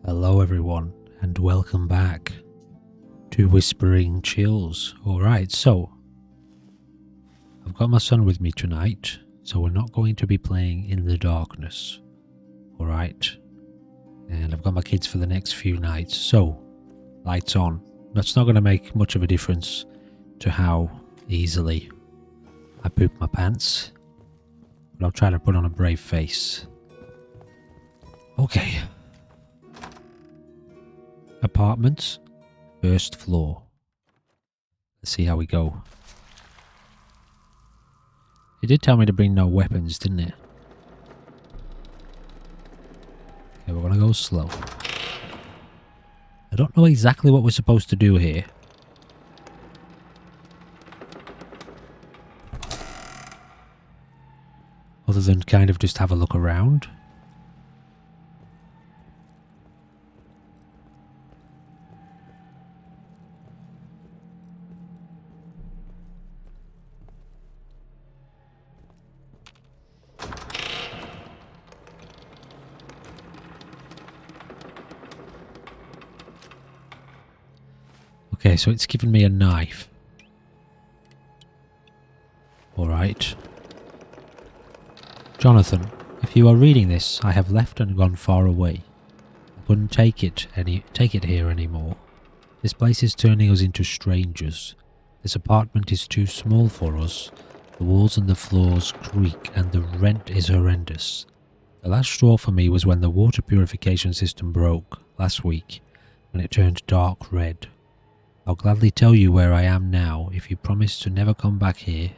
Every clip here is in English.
Hello everyone, and welcome back to Whispering Chills. Alright, so I've got my son with me tonight, so we're not going to be playing in the darkness. Alright, and I've got my kids for the next few nights, so lights on. That's not going to make much of a difference to how easily I poop my pants, but I'll try to put on a brave face. Okay. Apartments, first floor. Let's see how we go. It did tell me to bring no weapons, didn't it? Okay, we're gonna go slow. I don't know exactly what we're supposed to do here. Other than kind of just have a look around. Okay, so it's given me a knife. Alright. Jonathan, if you are reading this, I have left and gone far away. I couldn't take it here anymore. This place is turning us into strangers. This apartment is too small for us. The walls and the floors creak and the rent is horrendous. The last straw for me was when the water purification system broke last week and it turned dark red. I'll gladly tell you where I am now if you promise to never come back here.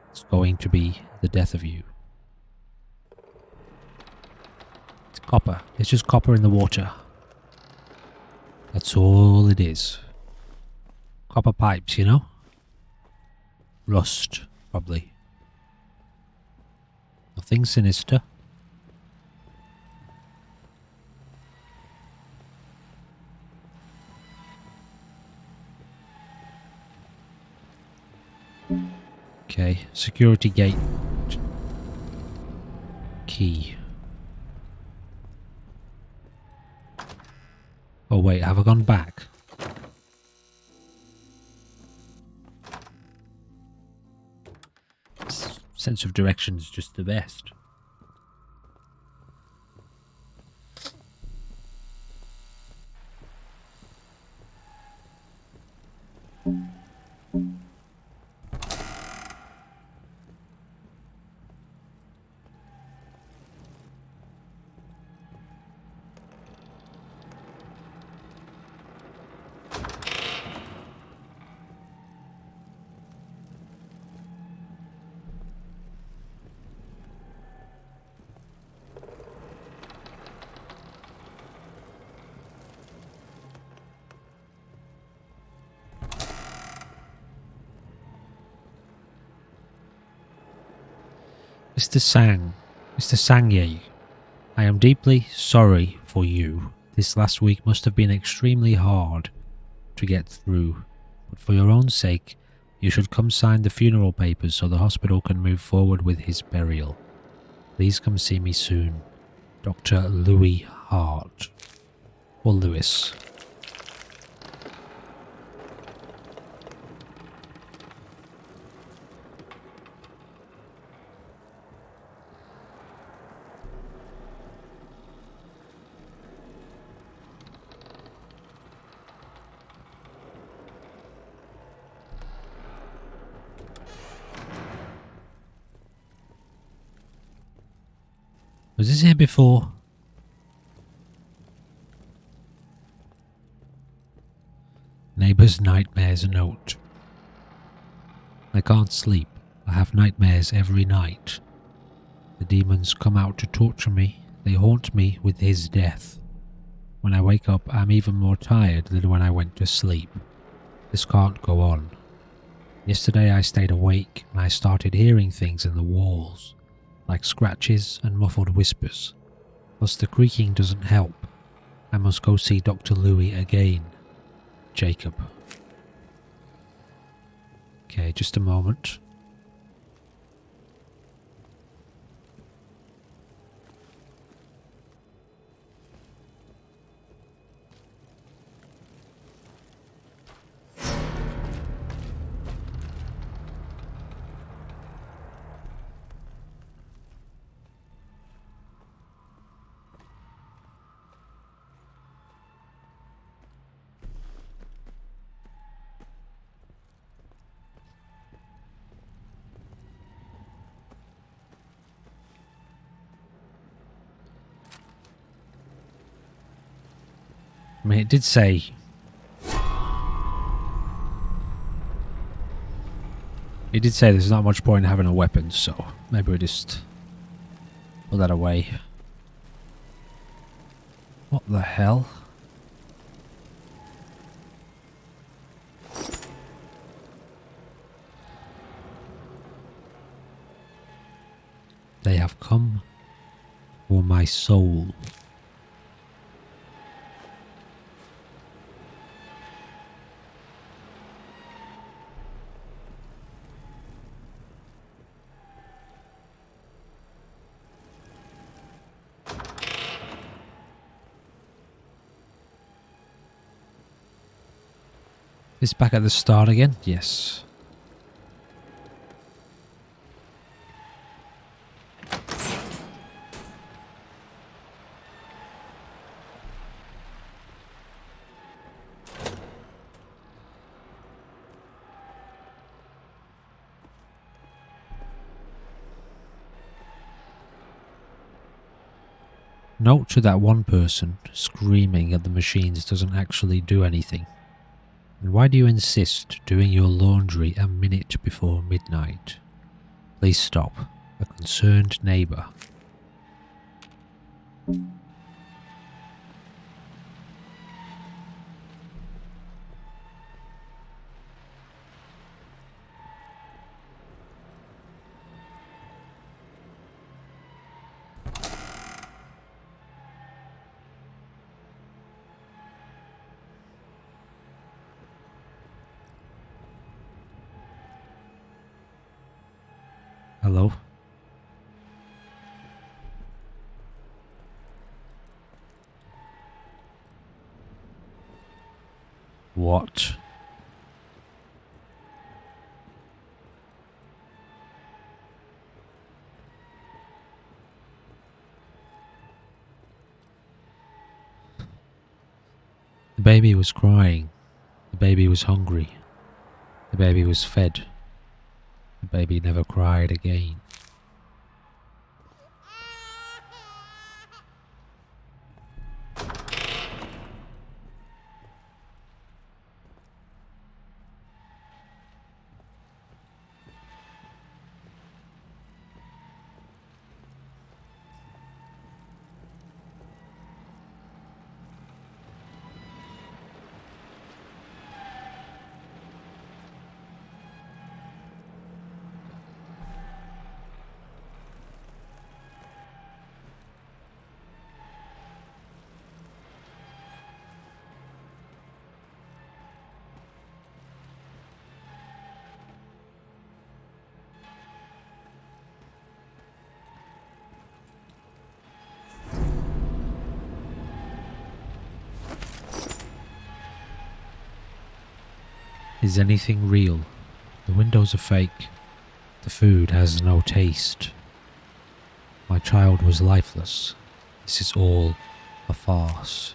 It's going to be the death of you. It's copper. It's just copper in the water. That's all it is. Copper pipes, you know? Rust, probably. Nothing sinister. Okay, security gate. Key. Oh wait, have I gone back? Sense of direction is just the best. Mr. Sangye, I am deeply sorry for you. This last week must have been extremely hard to get through, but for your own sake, you should come sign the funeral papers so the hospital can move forward with his burial. Please come see me soon. Dr. Louis Hart. Or Lewis. Was this here before? Neighbour's nightmares note. I can't sleep. I have nightmares every night. The demons come out to torture me. They haunt me with his death. When I wake up, I'm even more tired than when I went to sleep. This can't go on. Yesterday I stayed awake and I started hearing things in the walls, like scratches and muffled whispers. Plus the creaking doesn't help. I must go see Dr. Louis again. Jacob. Okay, just a moment. I mean, it did say... It did say there's not much point in having a weapon, so maybe we just put that away. What the hell? They have come for my soul. It's back at the start again? Yes. Note to that one person, screaming at the machines doesn't actually do anything. And why do you insist doing your laundry a minute before midnight? Please stop. A concerned neighbour. Hello? What? The baby was crying. The baby was hungry. The baby was fed. The baby never cried again. Is anything real? The windows are fake. The food has no taste. My child was lifeless. This is all a farce.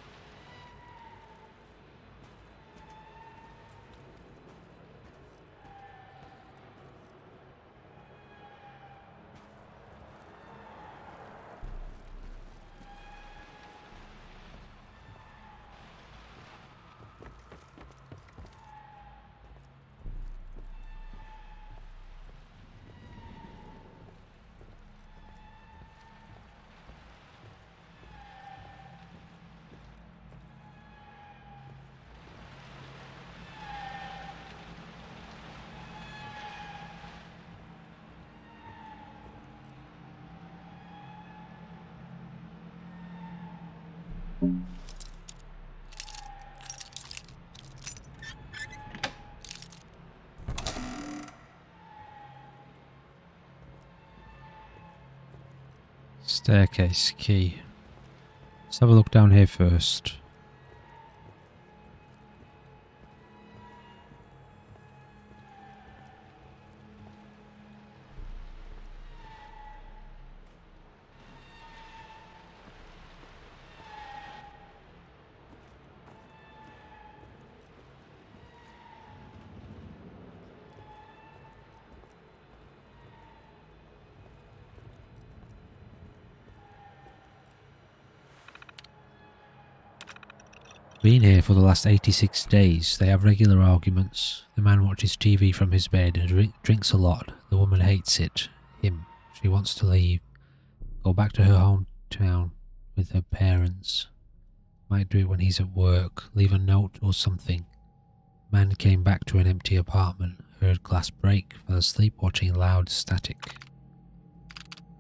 Staircase key. Let's have a look down here first. Been here for the last 86 days. They have regular arguments. The man watches TV from his bed and drinks a lot. The woman hates it. Him. She wants to leave. Go back to her hometown with her parents. Might do it when he's at work. Leave a note or something. Man came back to an empty apartment. Heard glass break. Fell asleep watching loud static.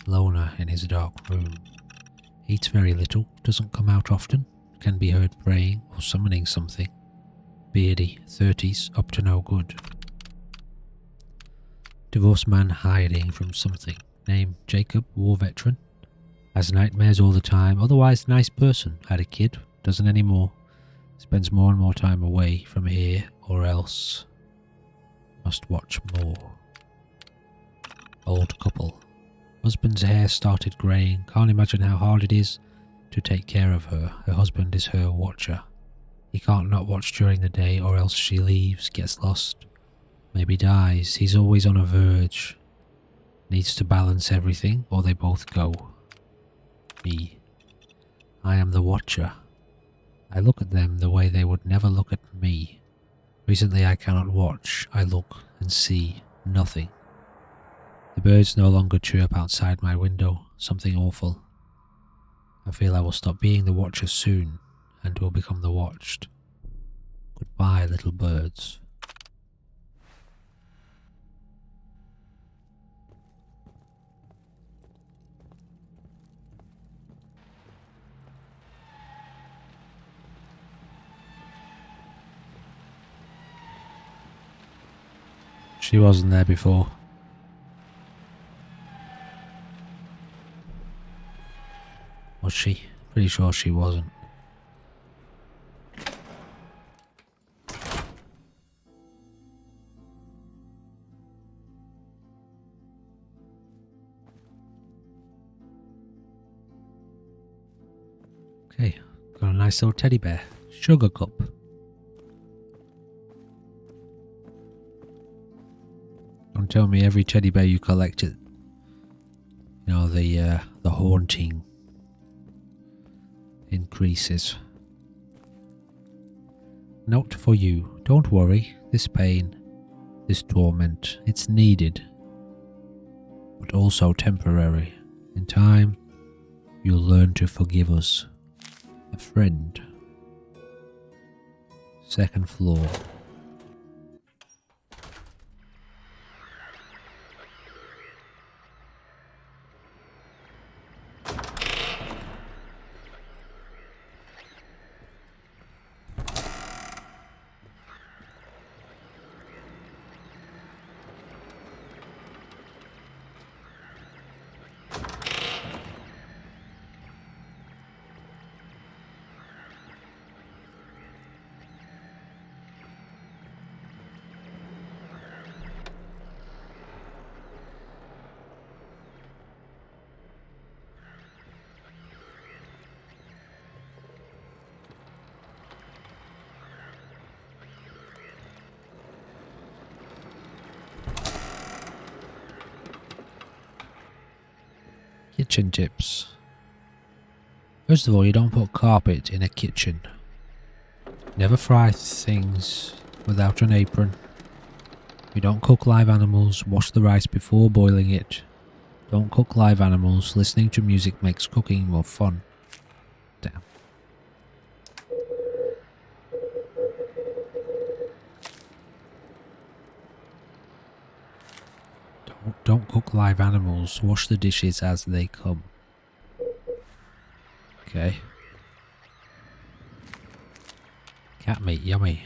Loner in his dark room. Eats very little. Doesn't come out often. Can be heard praying or summoning something. Beardy, 30s, up to no good. Divorced man hiding from something. Name Jacob, war veteran. Has nightmares all the time, otherwise nice person. Had a kid, doesn't anymore. Spends more and more time away from here or else. Must watch more. Old couple. Husband's hair started greying. Can't imagine how hard it is to take care of her. Her husband is her watcher. He can't not watch during the day or else she leaves, gets lost, maybe dies. He's always on a verge. Needs to balance everything or they both go. Me. I am the watcher. I look at them the way they would never look at me. Recently I cannot watch. I look and see nothing. The birds no longer chirp outside my window. Something awful. I feel I will stop being the watcher soon, and will become the watched. Goodbye, little birds. She wasn't there before. Was she? Pretty sure she wasn't. Okay, got a nice little teddy bear. Sugar cup. Don't tell me every teddy bear you collected, you know, the haunting increases. Note for you, don't worry, this pain, this torment, it's needed, but also temporary. In time, you'll learn to forgive us. A friend. Second floor. Kitchen tips. First of all, you don't put carpet in a kitchen. Never fry things without an apron. You don't cook live animals. Wash the rice before boiling it. Don't cook live animals. Listening to music makes cooking more fun. Damn. Don't cook live animals. Wash the dishes as they come. Okay. Cat meat, yummy.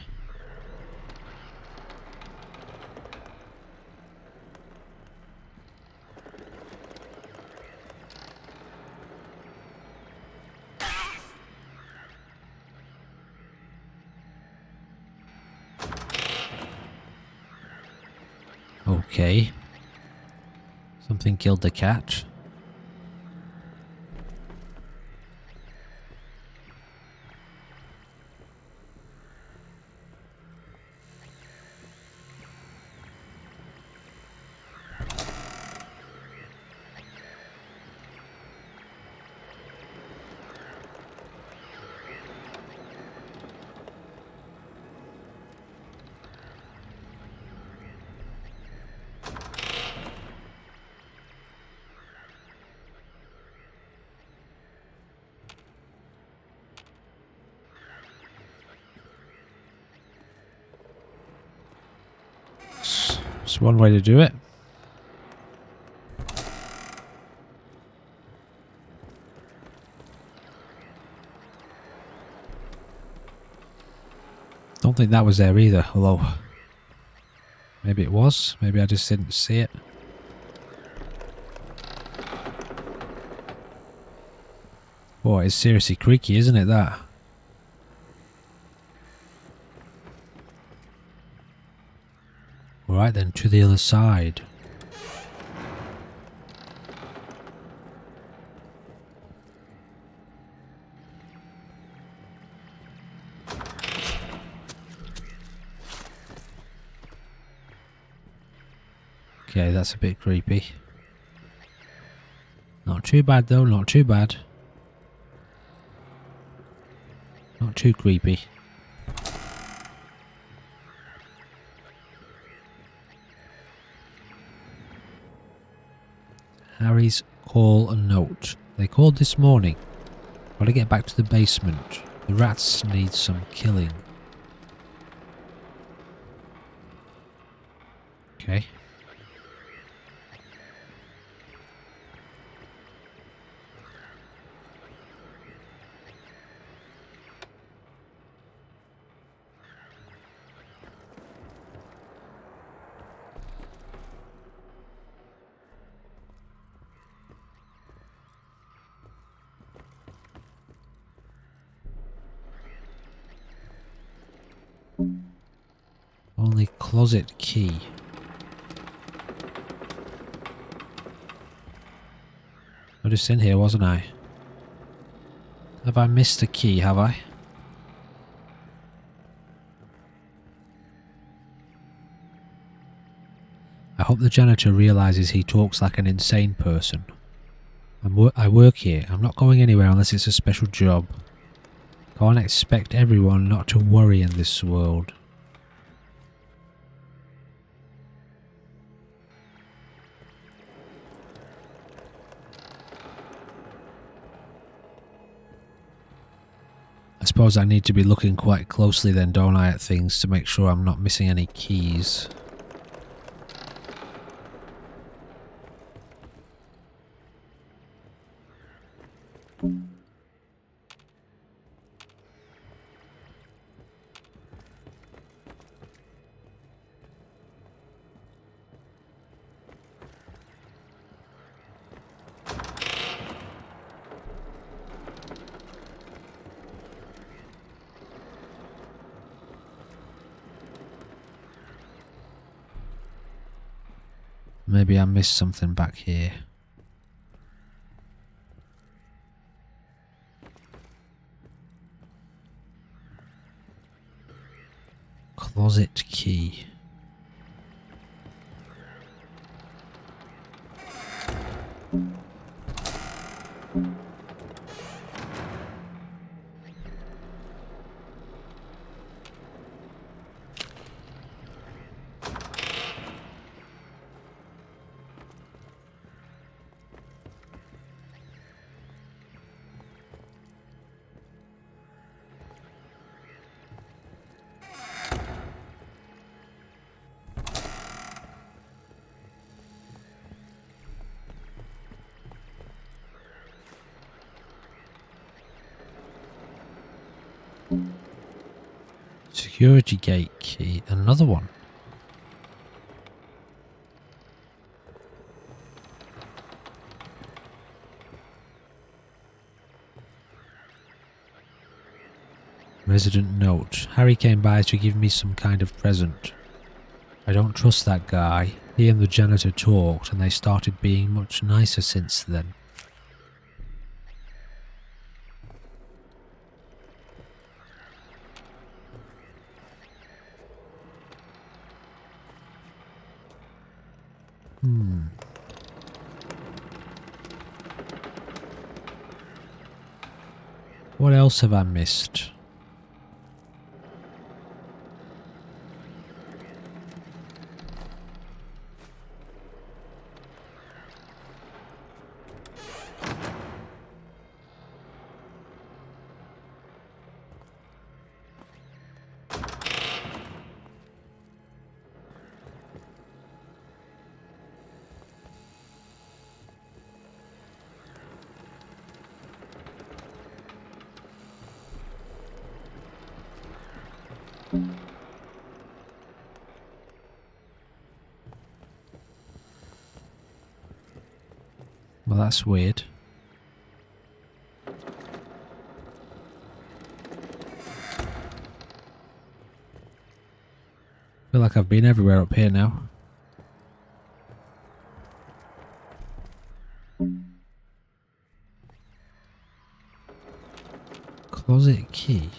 Okay. Something killed the cat. That's one way to do it. Don't think that was there either, although maybe it was. Maybe I just didn't see it. Boy, it's seriously creaky, isn't it, that? Alright then, to the other side. Okay, that's a bit creepy. Not too bad though, not too bad. Not too creepy. Harry's call and note. They called this morning. Gotta get back to the basement. The rats need some killing. Okay. Only closet key. I was just in here, wasn't I? Have I missed a key, have I? I hope the janitor realises he talks like an insane person. I work here. I'm not going anywhere unless it's a special job. Can't expect everyone not to worry in this world. I suppose I need to be looking quite closely then, don't I, at things to make sure I'm not missing any keys. Maybe I missed something back here. Closet key. Security gate key. Another one. Resident note. Harry came by to give me some kind of present. I don't trust that guy. He and the janitor talked and they started being much nicer since then. What else have I missed? Well, that's weird. I feel like I've been everywhere up here now. Closet key.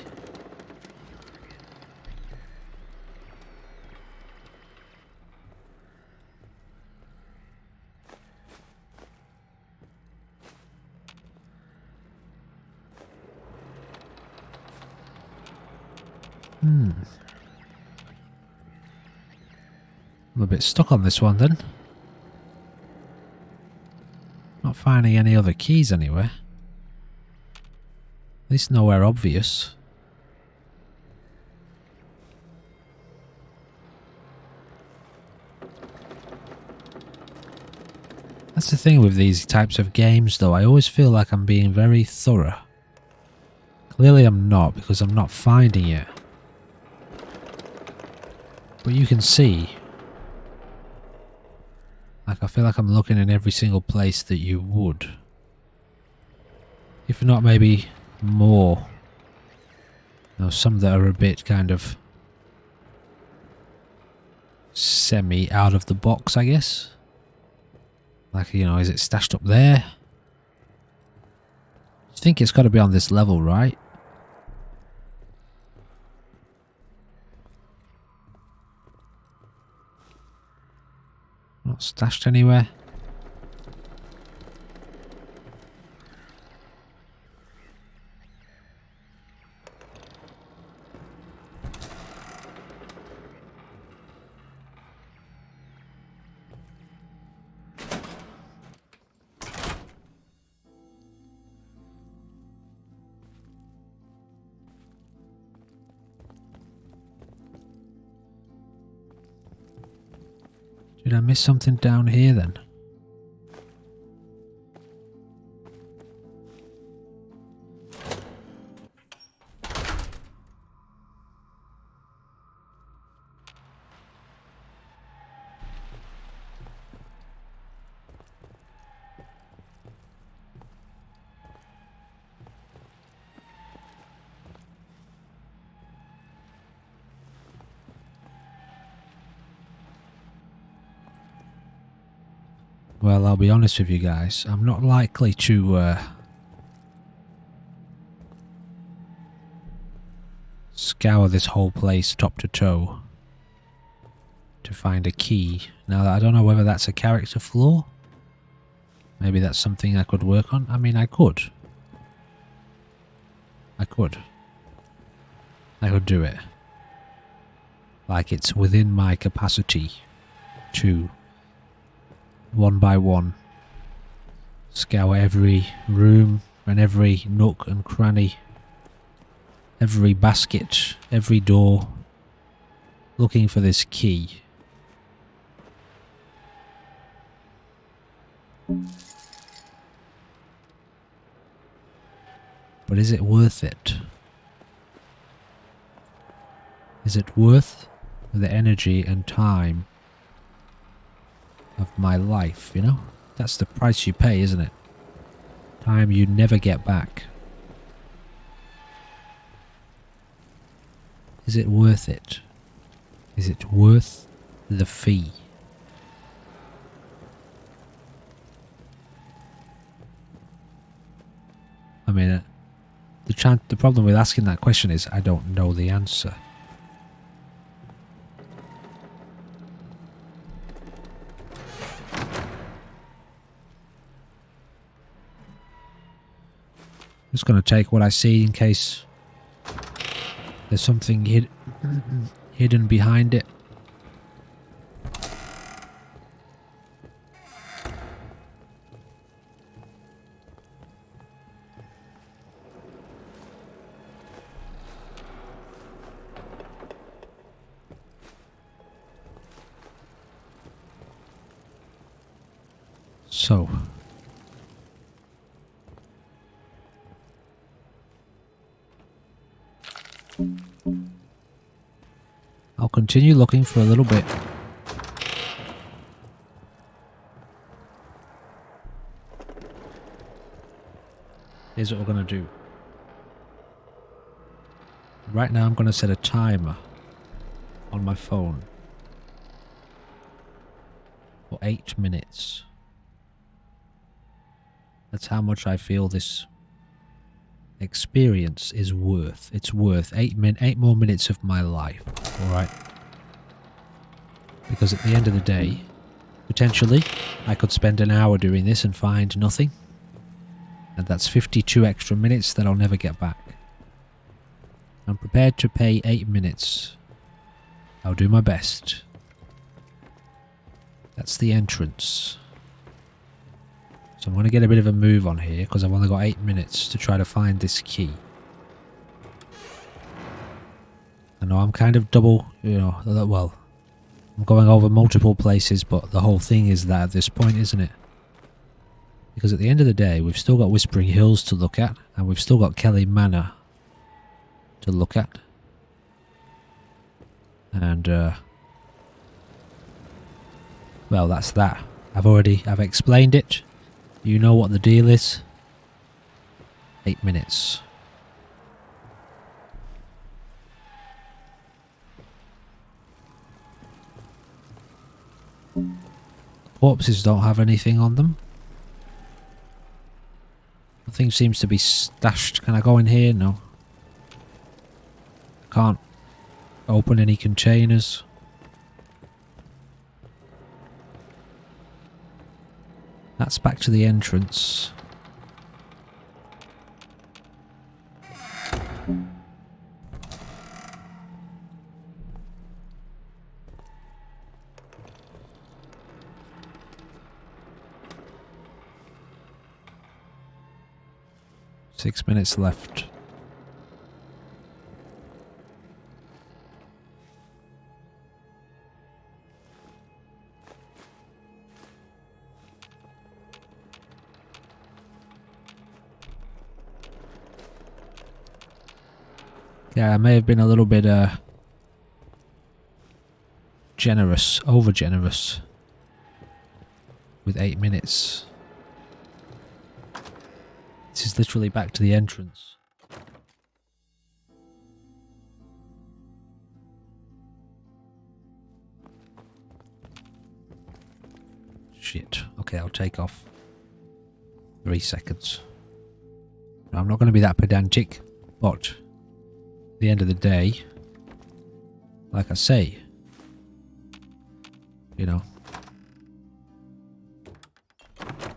I'm a bit stuck on this one then. Not finding any other keys anywhere. At least nowhere obvious. That's the thing with these types of games though, I always feel like I'm being very thorough. Clearly I'm not, because I'm not finding it. But you can see, like I feel like I'm looking in every single place that you would. If not maybe more. Now some that are a bit kind of semi out of the box, I guess. Like, you know, is it stashed up there? I think it's got to be on this level, right? Not stashed anywhere. Did I miss something down here then? Well, I'll be honest with you guys, I'm not likely to scour this whole place top to toe to find a key. Now, I don't know whether that's a character flaw. Maybe that's something I could work on. I mean, I could. I could do it. Like, it's within my capacity to, one by one, scour every room and every nook and cranny, every basket, every door, looking for this key. But is it worth it? Is it worth the energy and time of my life, you know? That's the price you pay, isn't it? Time you never get back. Is it worth it? Is it worth the fee? I mean, the problem with asking that question is I don't know the answer. I'm just going to take what I see in case there's something hidden behind it. So, continue looking for a little bit. Here's what we're going to do. Right now I'm going to set a timer on my phone for 8 minutes. That's how much I feel this experience is worth. It's worth 8 more minutes of my life, alright? Because at the end of the day, potentially, I could spend an hour doing this and find nothing. And that's 52 extra minutes that I'll never get back. I'm prepared to pay 8 minutes. I'll do my best. That's the entrance. So I'm going to get a bit of a move on here because I've only got 8 minutes to try to find this key. I know I'm kind of double, you know, well, I'm going over multiple places, but the whole thing is that at this point, isn't it? Because at the end of the day, we've still got Whispering Hills to look at, and we've still got Kelly Manor to look at. And, well, that's that. I've explained it. You know what the deal is. 8 minutes. Corpses don't have anything on them. Nothing seems to be stashed. Can I go in here? No. I can't open any containers. That's back to the entrance. Six minutes left. Yeah, I may have been a little bit generous, over generous with 8 minutes. This is literally back to the entrance. Shit. Okay, I'll take off 3 seconds. I'm not going to be that pedantic, but at the end of the day, like I say, you know,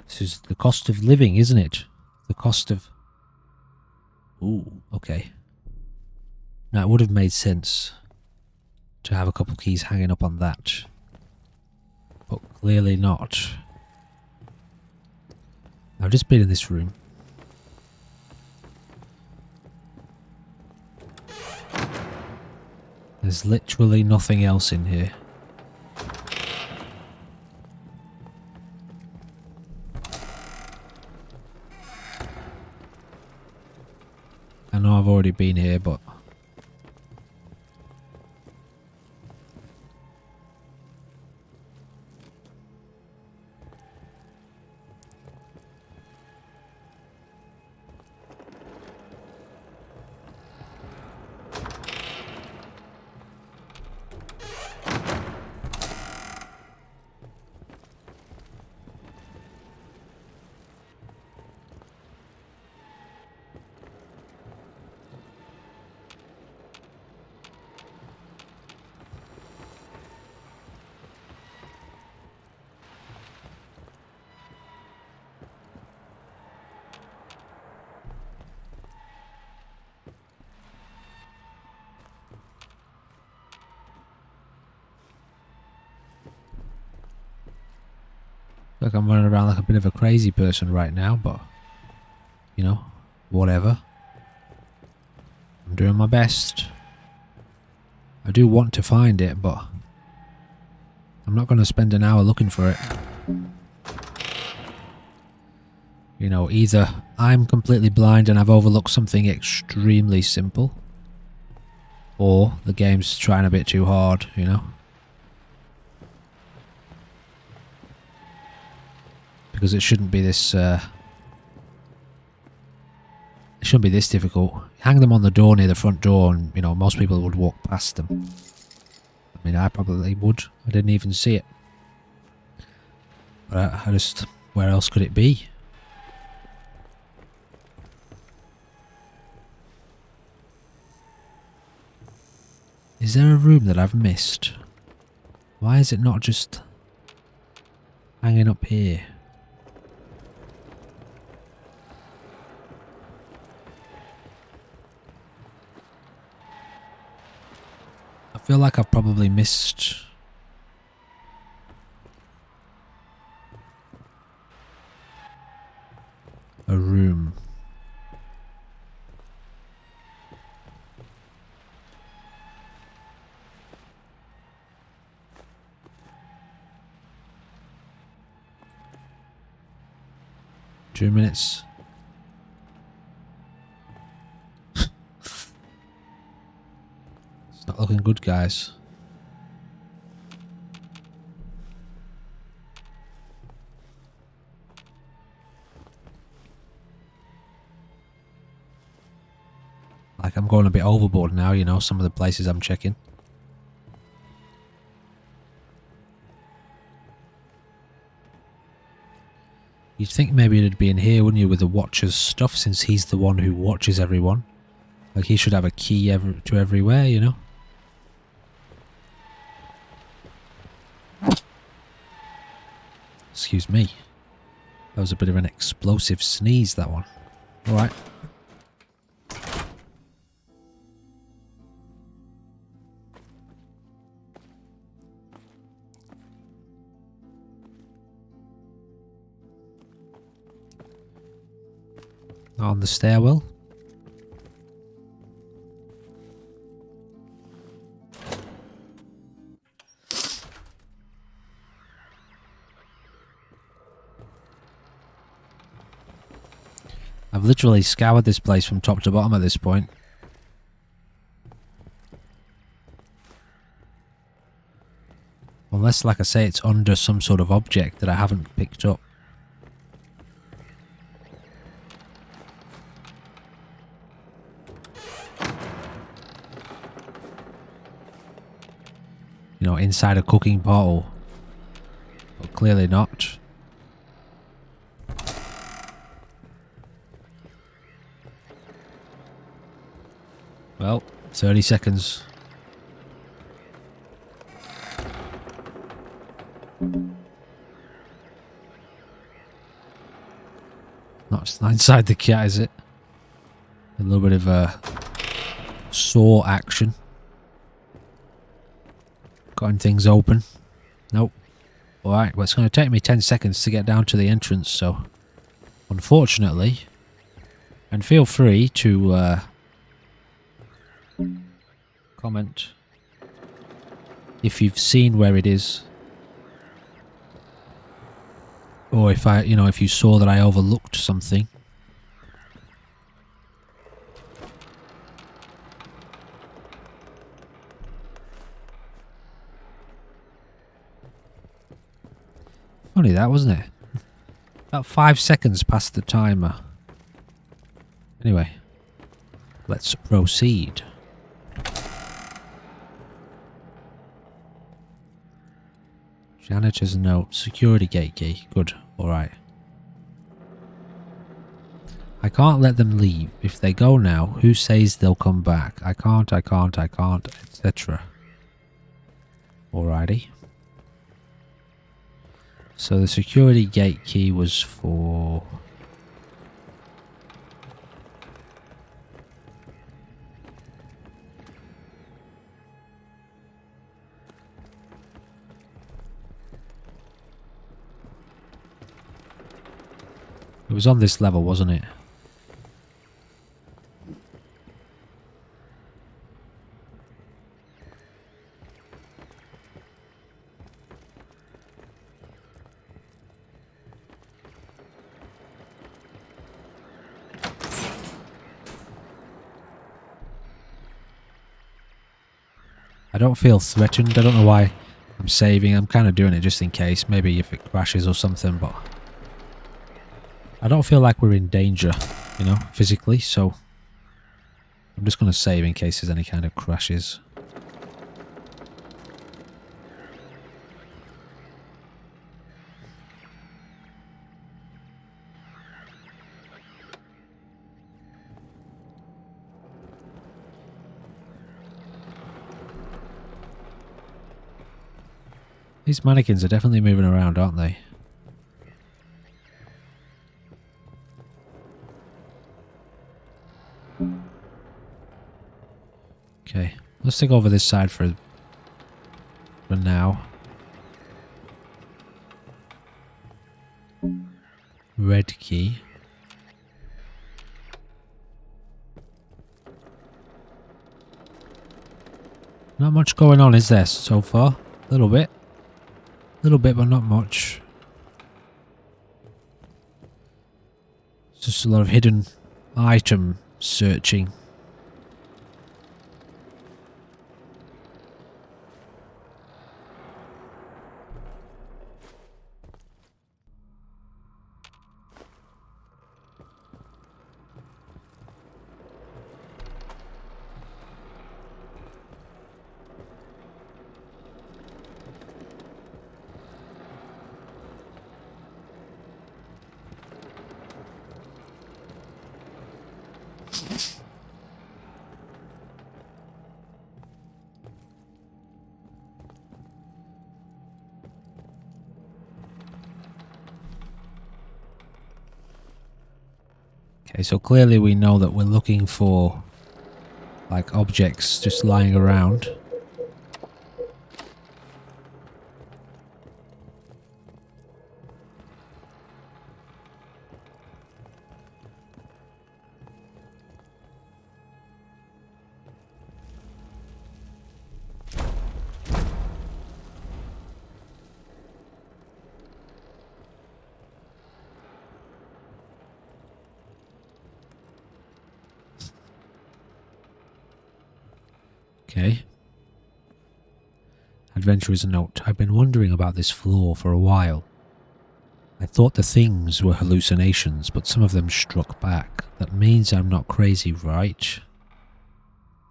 this is the cost of living, isn't it? The cost of... Ooh, okay. Now, it would have made sense to have a couple keys hanging up on that. But clearly not. I've just been in this room. There's literally nothing else in here. I know I've already been here, but... Like I'm running around like a bit of a crazy person right now, but, you know, whatever. I'm doing my best. I do want to find it, but I'm not going to spend an hour looking for it. You know, either I'm completely blind and I've overlooked something extremely simple, Or the game's trying a bit too hard, you know? Because it shouldn't be this, it shouldn't be this difficult. Hang them on the door near the front door and, you know, most people would walk past them. I mean, I probably would. I didn't even see it. But I just... Where else could it be? Is there a room that I've missed? Why is it not just hanging up here? I feel like I've probably missed a room. Two minutes. It's not looking good, guys. Like, I'm going a bit overboard now, you know, some of the places I'm checking. You'd think maybe it'd be in here, wouldn't you, with the Watcher's stuff, since he's the one who watches everyone. Like, he should have a key to everywhere, you know? Excuse me. That was a bit of an explosive sneeze, that one. Alright. On the stairwell. I've literally scoured this place from top to bottom at this point. Unless, like I say, it's under some sort of object that I haven't picked up. You know, inside a cooking pot, but clearly not. Well, 30 seconds. Not inside the cat, is it? A little bit of a saw action. Cutting things open. Nope. Alright, well, it's going to take me 10 seconds to get down to the entrance, so... Unfortunately... And feel free to, comment if you've seen where it is. Or if if you saw that I overlooked something. Funny that, wasn't it? About 5 seconds past the timer. Anyway, let's proceed. Janitor's note. Security gate key. Good. Alright. I can't let them leave. If they go now, who says they'll come back? I can't, etc. Alrighty. So the security gate key was for... It was on this level, wasn't it? I don't feel threatened. I don't know why I'm saving. I'm kind of doing it just in case. Maybe if it crashes or something, but I don't feel like we're in danger, you know, physically, so I'm just going to save in case there's any kind of crashes. These mannequins are definitely moving around, aren't they? Okay, let's take over this side for now. Red key. Not much going on, is there, so far? A little bit. A little bit, but not much. It's just a lot of hidden item searching. Okay, so clearly we know that we're looking for like objects just lying around. Okay. Adventurer's note. I've been wondering about this floor for a while. I thought the things were hallucinations, but some of them struck back. That means I'm not crazy, right?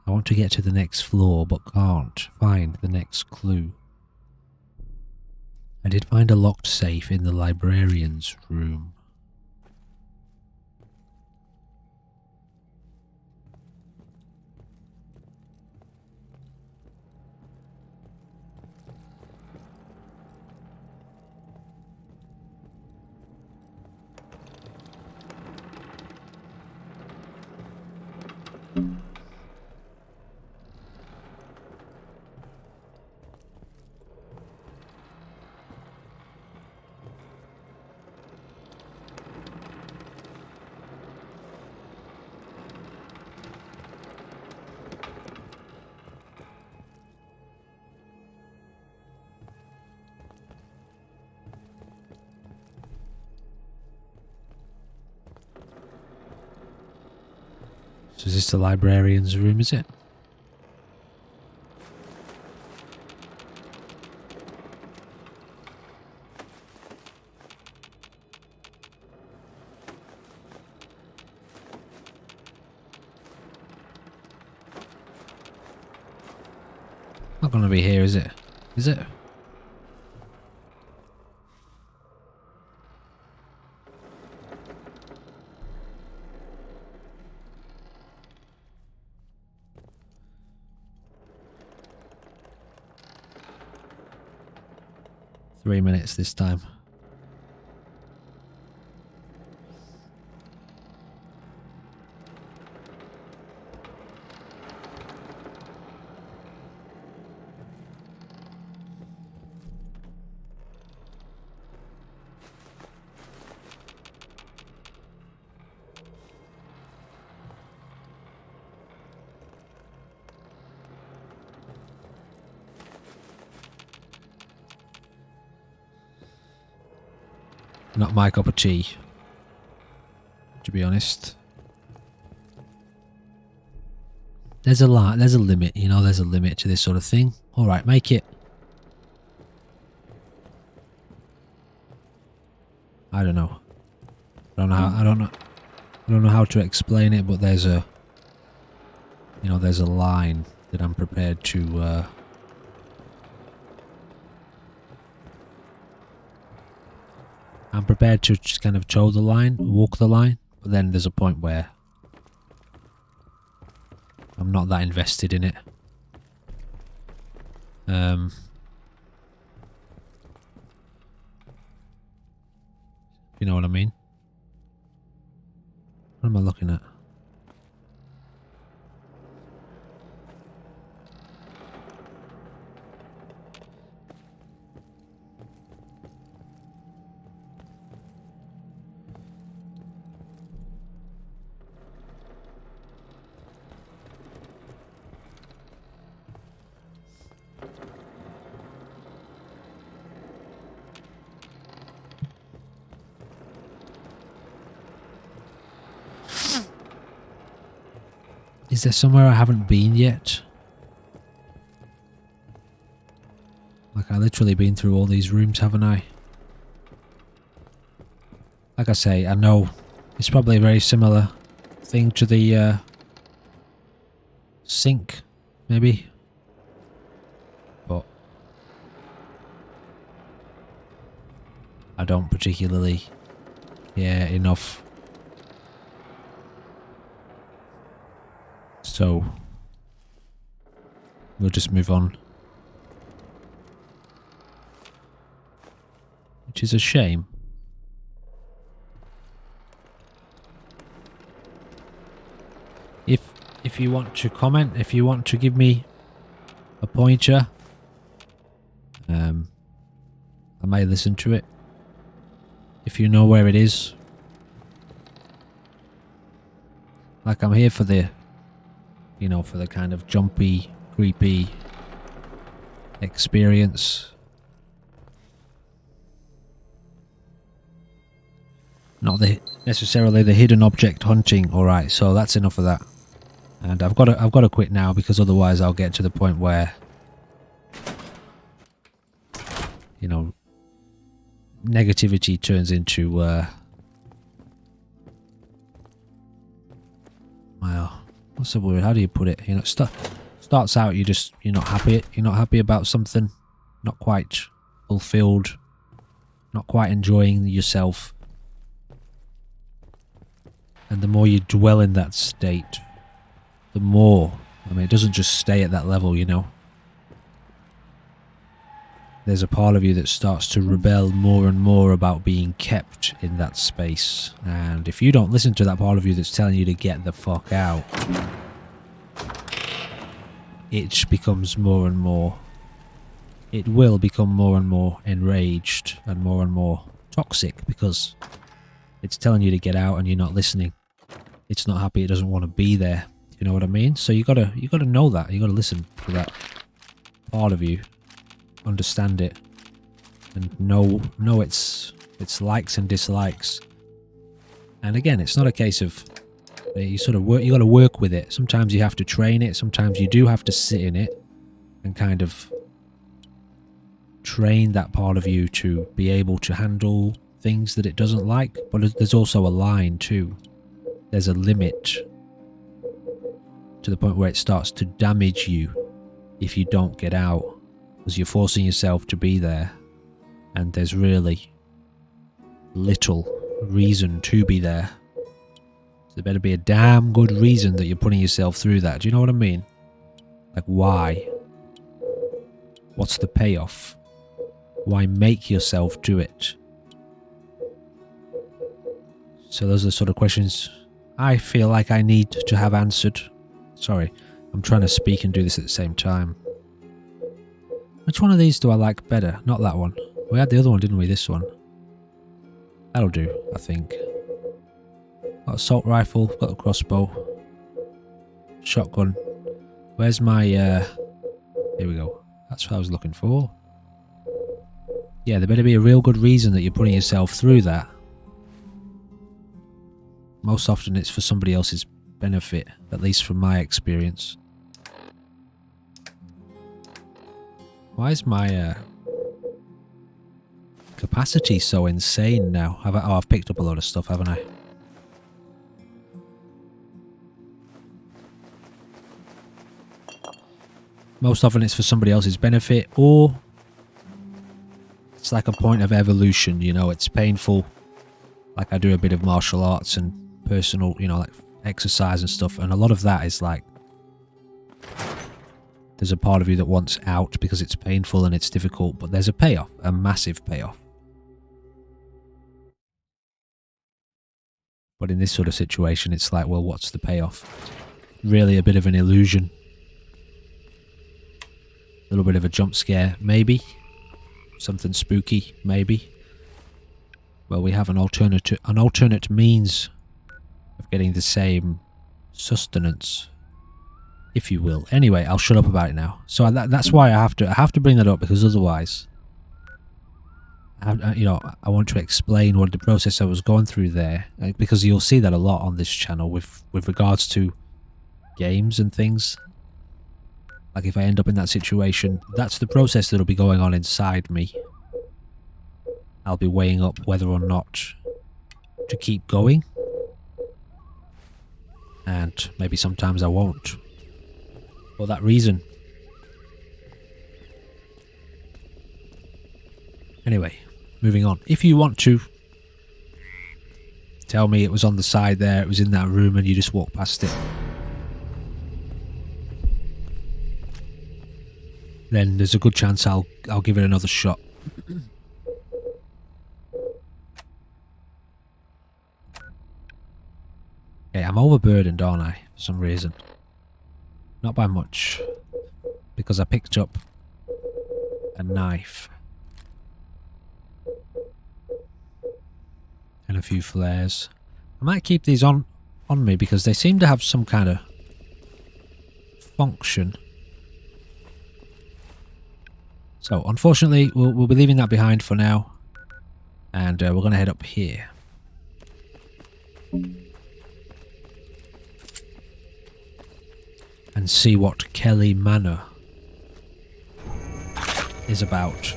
I want to get to the next floor, but can't find the next clue. I did find a locked safe in the librarian's room. So is this the librarian's room, is it? Not gonna be here, is it? Is it? Three minutes this time. Not my cup of tea, to be honest. There's a limit, you know, there's a limit to this sort of thing. Alright, make it. I don't know. I don't know how to explain it, but there's a, you know, there's a line that I'm prepared to just kind of toe the line, walk the line, but then there's a point where I'm not that invested in it. You know what I mean? What am I looking at? Is there somewhere I haven't been yet? Like, I literally been through all these rooms, haven't I? Like I say, I know it's probably a very similar thing to the sink, maybe. But I don't particularly care enough. So we'll just move on. Which is a shame. If you want to comment, if you want to give me a pointer, I may listen to it. If you know where it is. Like, I'm here for the, you know, for the kind of jumpy, creepy experience. Not necessarily the hidden object hunting. Alright, so that's enough of that. And I've got to quit now, because otherwise I'll get to the point where, you know, negativity turns into well, what's the word? How do you put it? You know, starts out you're not happy about something, not quite fulfilled, not quite enjoying yourself. And the more you dwell in that state, the more, I mean, it doesn't just stay at that level, you know. There's a part of you that starts to rebel more and more about being kept in that space. And if you don't listen to that part of you that's telling you to get the fuck out, it becomes more and more, it will become more and more enraged and more toxic, because it's telling you to get out and you're not listening. It's not happy, it doesn't want to be there. You know what I mean? So you gotta know that. You gotta listen to that part of you, understand it, and know its likes and dislikes. And again, it's not a case of you sort of work. You got to work with it. Sometimes you have to train it. Sometimes you do have to sit in it and kind of train that part of you to be able to handle things that it doesn't like. But there's also a line too. There's a limit to the point where it starts to damage you if you don't get out, because you're forcing yourself to be there, and there's really little reason to be there. So there better be a damn good reason that you're putting yourself through that. Do you know what I mean? Like, why? What's the payoff? Why make yourself do it? So those are the sort of questions I feel like I need to have answered. Sorry, I'm trying to speak and do this at the same time. Which one of these do I like better? Not that one. We had the other one, didn't we? This one. That'll do, I think. Got assault rifle, got the crossbow. Shotgun. Where's my, here we go. That's what I was looking for. Yeah, there better be a real good reason that you're putting yourself through that. Most often it's for somebody else's benefit, at least from my experience. Why is my capacity so insane now? I've picked up a lot of stuff, haven't I? Most often it's for somebody else's benefit, or it's like a point of evolution, you know, it's painful. Like I do a bit of martial arts and personal, you know, like exercise and stuff, and a lot of that is like there's a part of you that wants out because it's painful and it's difficult, but there's a payoff, a massive payoff. But in this sort of situation, it's like, well, what's the payoff? Really a bit of an illusion. A little bit of a jump scare, maybe. Something spooky, maybe. Well, we have an alternate means of getting the same sustenance, if you will. Anyway, I'll shut up about it now. So that's why I have to bring that up, because otherwise, you know, I want to explain what the process I was going through there, because you'll see that a lot on this channel with regards to games and things. Like if I end up in that situation, that's the process that'll be going on inside me. I'll be weighing up whether or not to keep going. And maybe sometimes I won't. For that reason. Anyway, moving on. If you want to tell me it was on the side there, it was in that room and you just walked past it, then there's a good chance I'll give it another shot. Okay, I'm overburdened, aren't I? For some reason. Not by much. Because I picked up a knife. And a few flares. I might keep these on me because they seem to have some kind of function. So, unfortunately, we'll be leaving that behind for now. And we're going to head up here. And see what Kelly Manor is about.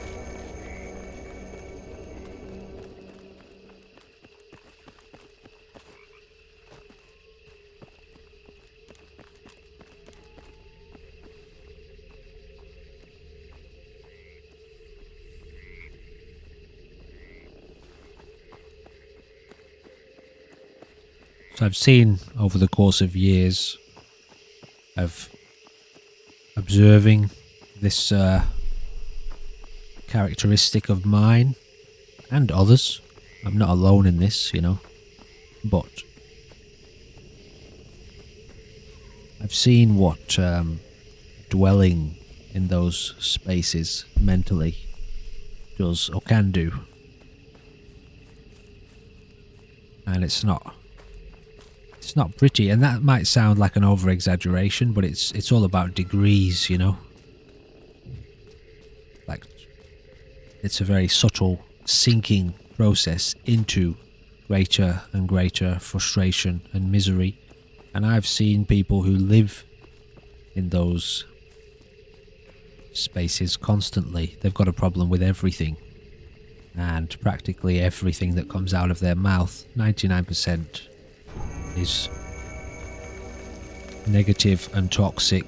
So I've seen over the course of years of observing this characteristic of mine and others. I'm not alone in this, you know, but I've seen what dwelling in those spaces mentally does or can do, and it's not pretty, and that might sound like an over-exaggeration, but it's all about degrees, you know. Like, it's a very subtle sinking process into greater and greater frustration and misery, and I've seen people who live in those spaces constantly. They've got a problem with everything, and practically everything that comes out of their mouth, 99%, is negative and toxic,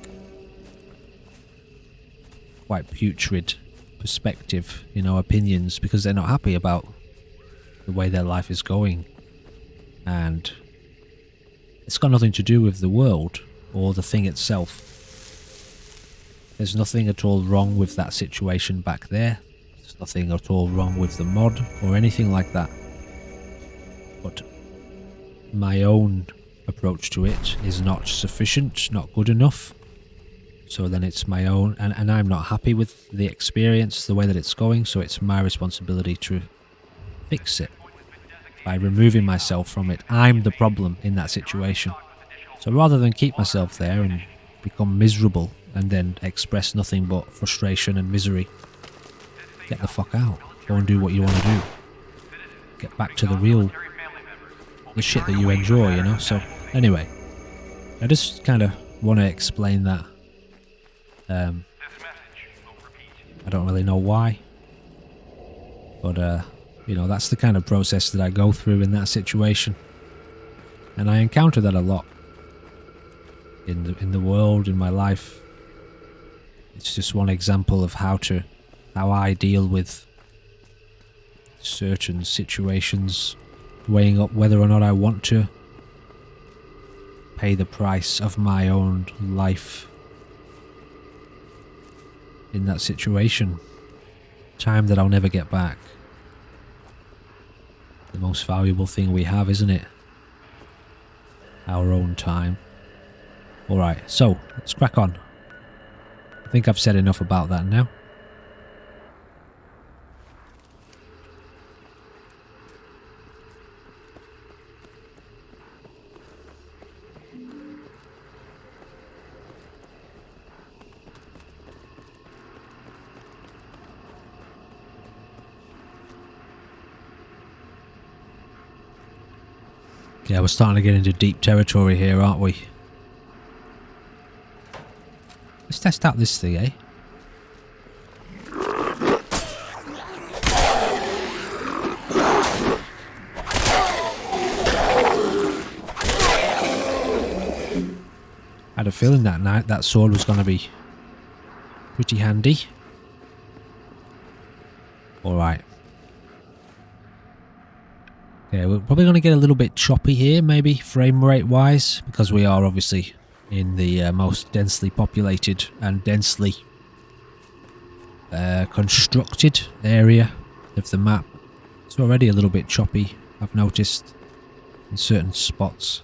quite putrid perspective, you know, opinions, because they're not happy about the way their life is going. And it's got nothing to do with the world or the thing itself. There's nothing at all wrong with that situation back there. There's nothing at all wrong with the mod or anything like that. But my own approach to it is not sufficient, not good enough. So then it's my own, and I'm not happy with the experience, the way that it's going, so it's my responsibility to fix it by removing myself from it. I'm the problem in that situation. So rather than keep myself there and become miserable and then express nothing but frustration and misery, get the fuck out. Go and do what you want to do. Get back to the shit that you enjoy, you know. So anyway, I just kind of want to explain that. I don't really know why. But, you know, that's the kind of process that I go through in that situation. And I encounter that a lot in the world, in my life. It's just one example of how I deal with certain situations, weighing up whether or not I want to pay the price of my own life in that situation. Time that I'll never get back. The most valuable thing we have, isn't it? Our own time. Alright, so let's crack on. I think I've said enough about that now. Yeah, we're starting to get into deep territory here, aren't we? Let's test out this thing, eh? I had a feeling that night that sword was going to be pretty handy. Alright. Okay, we're probably going to get a little bit choppy here, maybe frame rate wise, because we are obviously in the most densely populated and densely constructed area of the map. It's already a little bit choppy, I've noticed, in certain spots.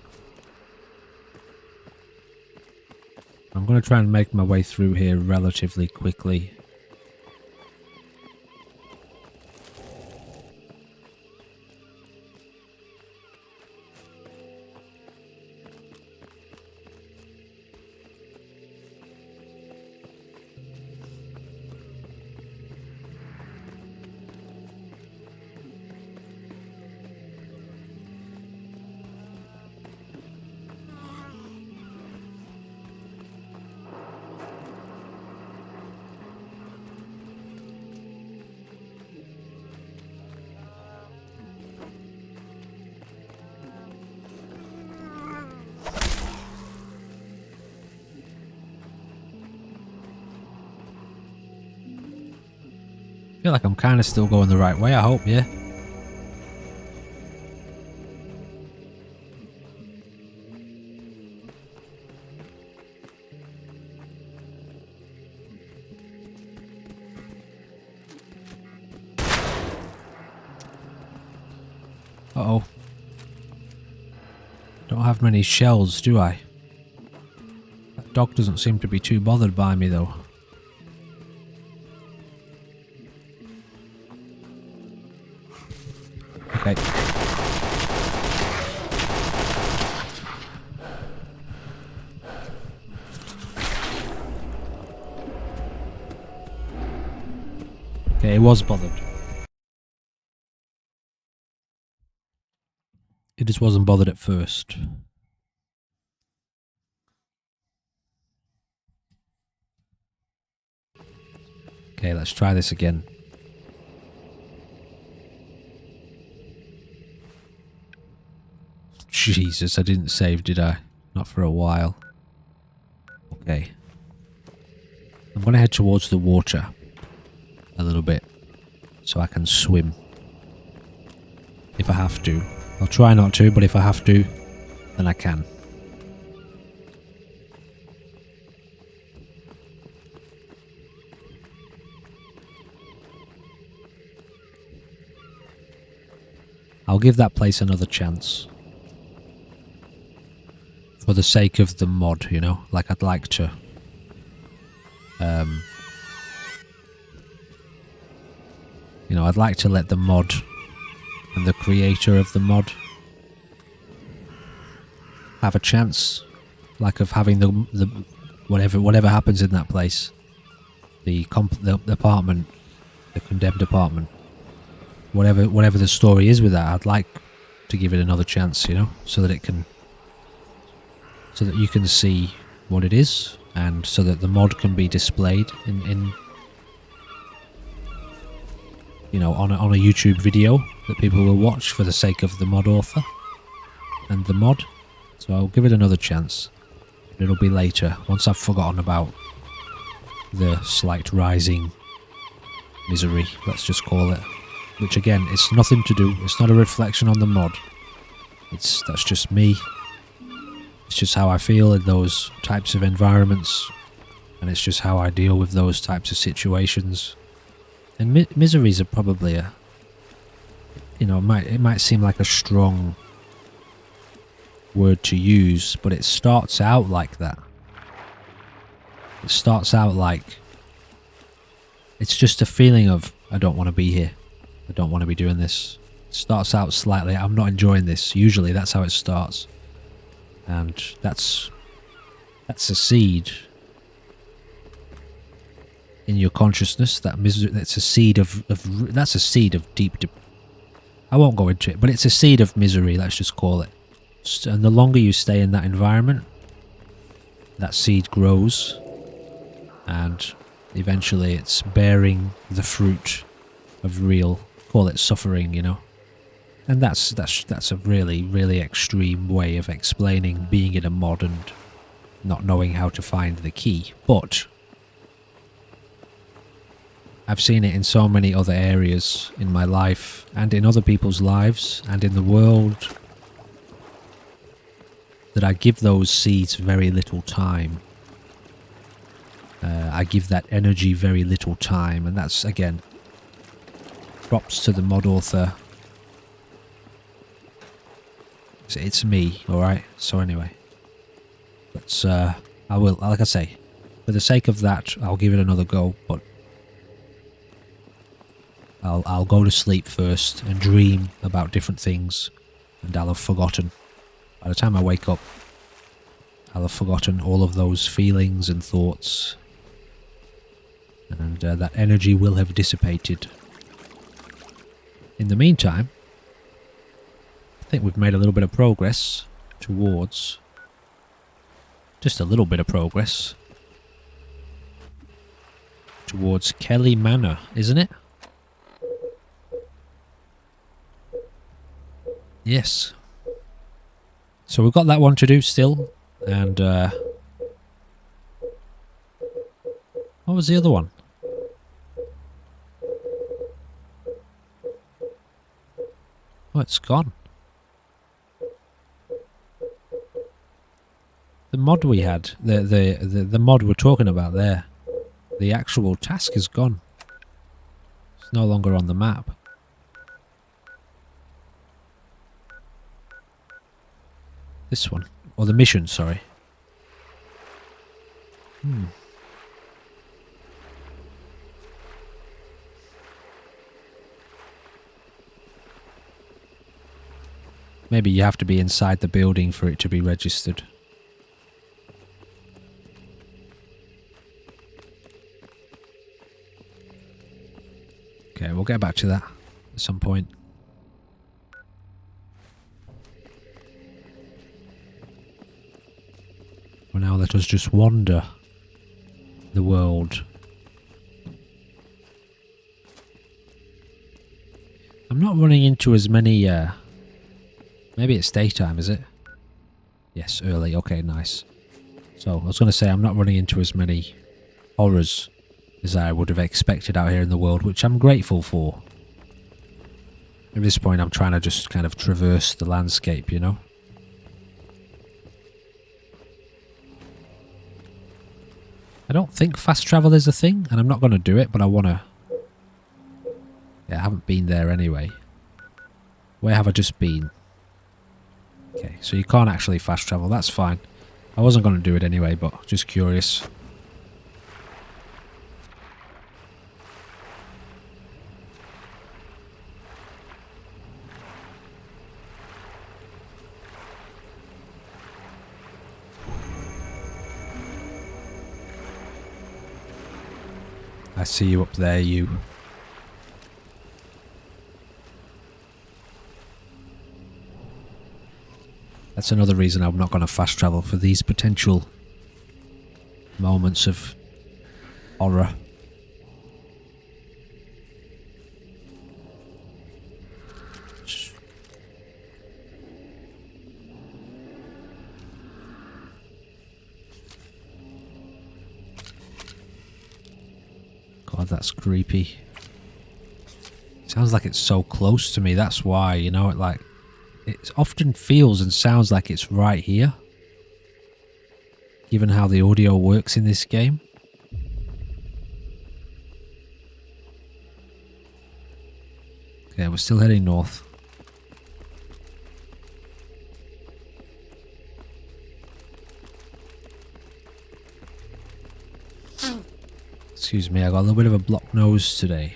I'm going to try and make my way through here relatively quickly. I feel like I'm kind of still going the right way, I hope, yeah. Uh-oh. Don't have many shells, do I? That dog doesn't seem to be too bothered by me, though. Okay. Okay, it was bothered. It just wasn't bothered at first. Okay, let's try this again. Jesus, I didn't save, did I? Not for a while. Okay. I'm going to head towards the water a little bit so I can swim. If I have to. I'll try not to, but if I have to, then I can. I'll give that place another chance. For the sake of the mod, you know? Like, I'd like to... you know, I'd like to let the mod and the creator of the mod have a chance, like of having the whatever happens in that place, the apartment, the condemned apartment, whatever the story is with that. I'd like to give it another chance, you know, so that you can see what it is, and so that the mod can be displayed in you know, on a YouTube video that people will watch for the sake of the mod author and the mod. So I'll give it another chance. It'll be later, once I've forgotten about the slight rising misery, let's just call it. Which again, it's nothing to do, it's not a reflection on the mod. That's just me. It's just how I feel in those types of environments. And it's just how I deal with those types of situations. And miseries are probably a... You know, it might seem like a strong word to use, but it starts out like that. It starts out like... It's just a feeling of, I don't want to be here. I don't want to be doing this. It starts out slightly, I'm not enjoying this. Usually that's how it starts. And that's a seed in your consciousness. That's a seed of deep... I won't go into it, but it's a seed of misery, let's just call it. And the longer you stay in that environment, that seed grows, and eventually it's bearing the fruit of real, call it suffering, you know. And that's a really, really extreme way of explaining being in a mod and not knowing how to find the key. But I've seen it in so many other areas in my life and in other people's lives and in the world that I give those seeds very little time. I give that energy very little time, and that's, again, props to the mod author. It's me, alright? So anyway. But I will, like I say, for the sake of that, I'll give it another go, but I'll go to sleep first and dream about different things, and I'll have forgotten. By the time I wake up, I'll have forgotten all of those feelings and thoughts, and that energy will have dissipated. In the meantime, I think we've made a little bit of progress towards... just a little bit of progress towards Kelly Manor, isn't it? Yes. So we've got that one to do still, and what was the other one? Oh, it's gone. The mod we had, the mod we're talking about there, the actual task is gone. It's no longer on the map. This one. Or the mission, sorry. Maybe you have to be inside the building for it to be registered. Okay, we'll get back to that at some point. For now, let us just wander the world. I'm not running into as many, maybe it's daytime, is it? Yes, early, okay, nice. So, I was going to say I'm not running into as many horrors as I would have expected out here in the world, which I'm grateful for. At this point, I'm trying to just kind of traverse the landscape, you know? I don't think fast travel is a thing, and I'm not going to do it, but I want to... Yeah, I haven't been there anyway. Where have I just been? Okay, so you can't actually fast travel, that's fine. I wasn't going to do it anyway, but just curious. I see you up there, you. That's another reason I'm not going to fast travel, for these potential moments of horror. God, that's creepy. Sounds like it's so close to me, that's why, you know, it often feels and sounds like it's right here. Given how the audio works in this game. Okay, we're still heading north. Excuse me, I got a little bit of a blocked nose today.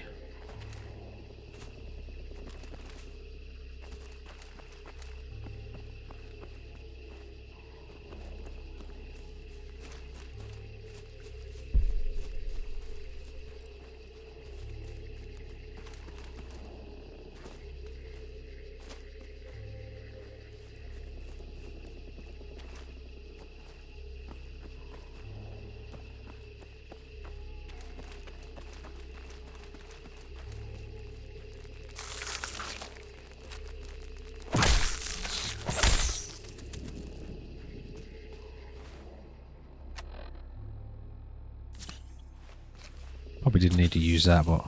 Probably didn't need to use that, but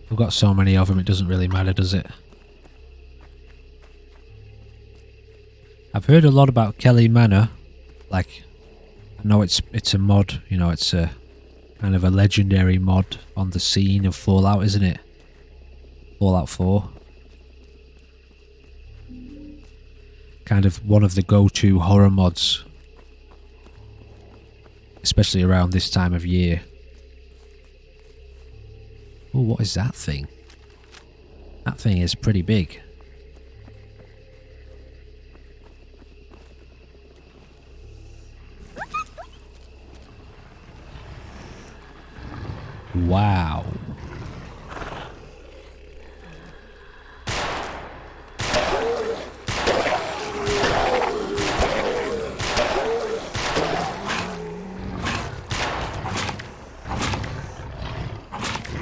we've got so many of them, it doesn't really matter, does it? I've heard a lot about Kelly Manor. Like, I know it's a mod, you know, it's a kind of a legendary mod on the scene of Fallout, isn't it? Fallout 4. Kind of one of the go-to horror mods. Especially around this time of year. Oh, what is that thing? That thing is pretty big. Wow.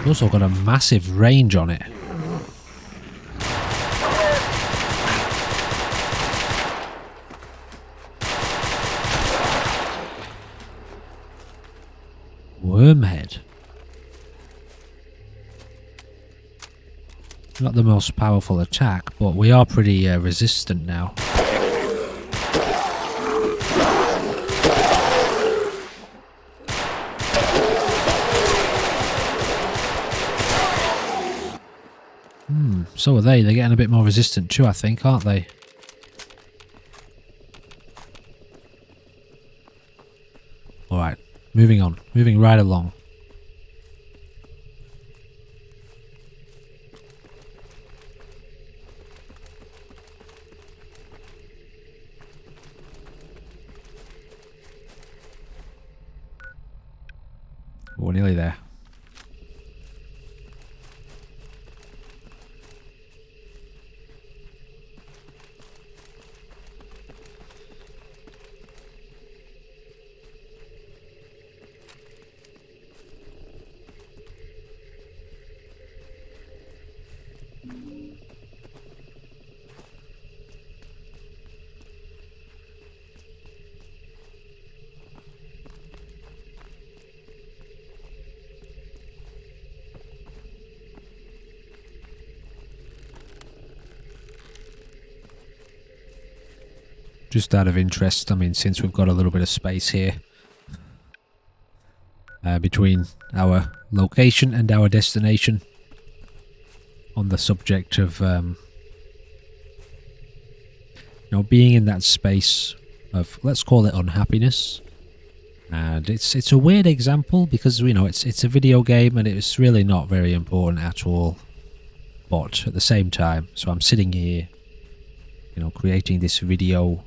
Also got a massive range on it. Wormhead. Not the most powerful attack, but we are pretty resistant now. So are they. They're getting a bit more resistant too, I think, aren't they? Alright, moving on. Moving right along. We're nearly there. Just out of interest, I mean, since we've got a little bit of space here between our location and our destination, on the subject of you know, being in that space of, let's call it, unhappiness. And it's a weird example because, you know, it's a video game and it's really not very important at all. But at the same time, so I'm sitting here, you know, creating this video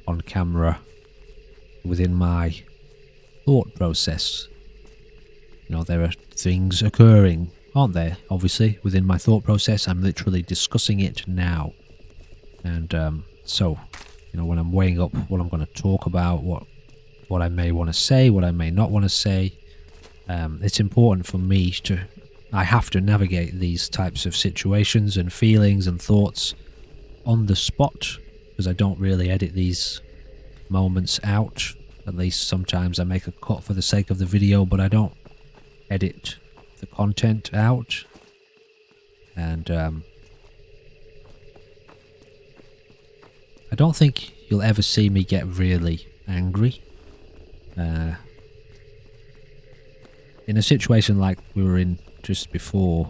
on camera within my thought process. You know, there are things occurring, aren't there? Obviously, within my thought process, I'm literally discussing it now. And so, you know, when I'm weighing up what I'm going to talk about, what I may want to say, what I may not want to say, it's important for me to, I have to navigate these types of situations and feelings and thoughts on the spot, because I don't really edit these moments out. At least sometimes I make a cut for the sake of the video, but I don't edit the content out. And I don't think you'll ever see me get really angry. In a situation like we were in just before,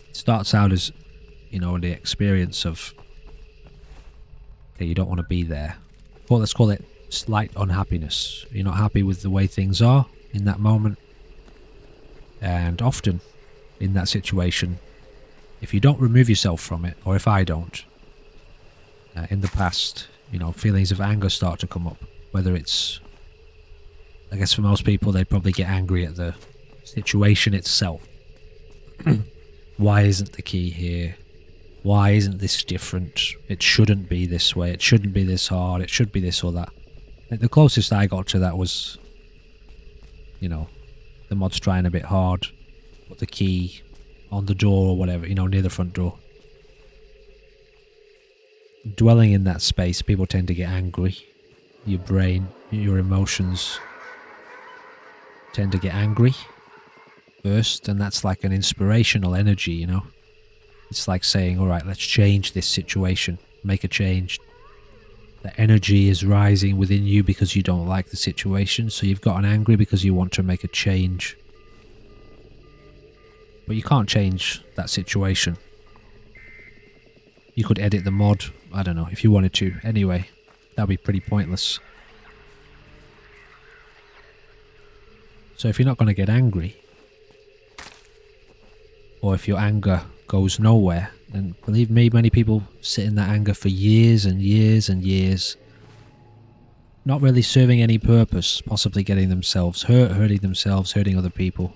it starts out as, you know, the experience of, okay, you don't want to be there. Well, let's call it slight unhappiness. You're not happy with the way things are in that moment. And often in that situation, if you don't remove yourself from it, or if I don't, in the past, you know, feelings of anger start to come up. Whether it's, I guess for most people, they'd probably get angry at the situation itself. Why isn't the key here? Why isn't this different? It shouldn't be this way. It shouldn't be this hard. It should be this or that. The closest I got to that was, you know, the mod's trying a bit hard. Put the key on the door or whatever, you know, near the front door. Dwelling in that space, people tend to get angry. Your brain, your emotions tend to get angry first, and that's like an inspirational energy, you know. It's like saying, all right, let's change this situation, make a change. The energy is rising within you because you don't like the situation, so you've gotten angry because you want to make a change. But you can't change that situation. You could edit the mod, I don't know, if you wanted to. Anyway, that'd be pretty pointless. So if you're not going to get angry, or if your anger goes nowhere, then believe me, many people sit in that anger for years and years and years, not really serving any purpose, possibly getting themselves hurt, hurting themselves, hurting other people,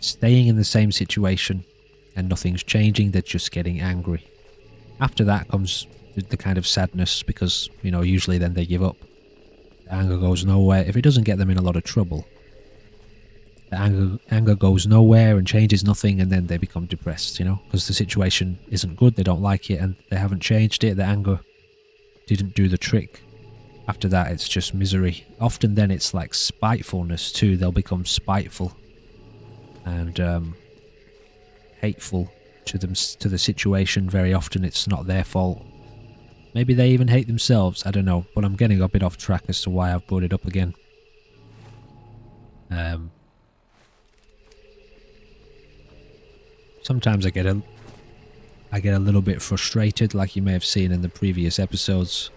staying in the same situation, and nothing's changing, they're just getting angry. After that comes the kind of sadness, because, you know, usually then they give up. The anger goes nowhere. If it doesn't get them in a lot of trouble, the anger goes nowhere and changes nothing, and then they become depressed, you know, because the situation isn't good, they don't like it, and they haven't changed it. The anger didn't do the trick. After that, it's just misery. Often then it's like spitefulness too. They'll become spiteful and hateful to the situation. Very often it's not their fault. Maybe they even hate themselves, I don't know, but I'm getting a bit off track as to why I've brought it up again. Sometimes I get a little bit frustrated, like you may have seen in the previous episodes,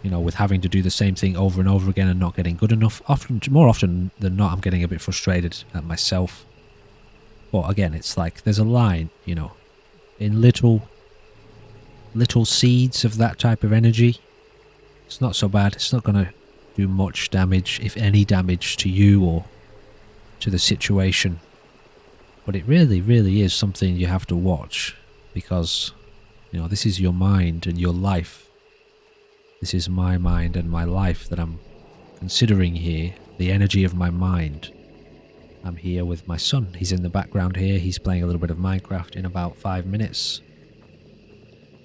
you know, with having to do the same thing over and over again and not getting good enough. More often than not, I'm getting a bit frustrated at myself. But again, it's like there's a line, you know, in little seeds of that type of energy. It's not so bad. It's not going to do much damage, if any damage, to you or to the situation. But it really, really is something you have to watch, because, you know, this is your mind and your life. This is my mind and my life that I'm considering here, the energy of my mind. I'm here with my son. He's in the background here. He's playing a little bit of Minecraft. In about 5 minutes,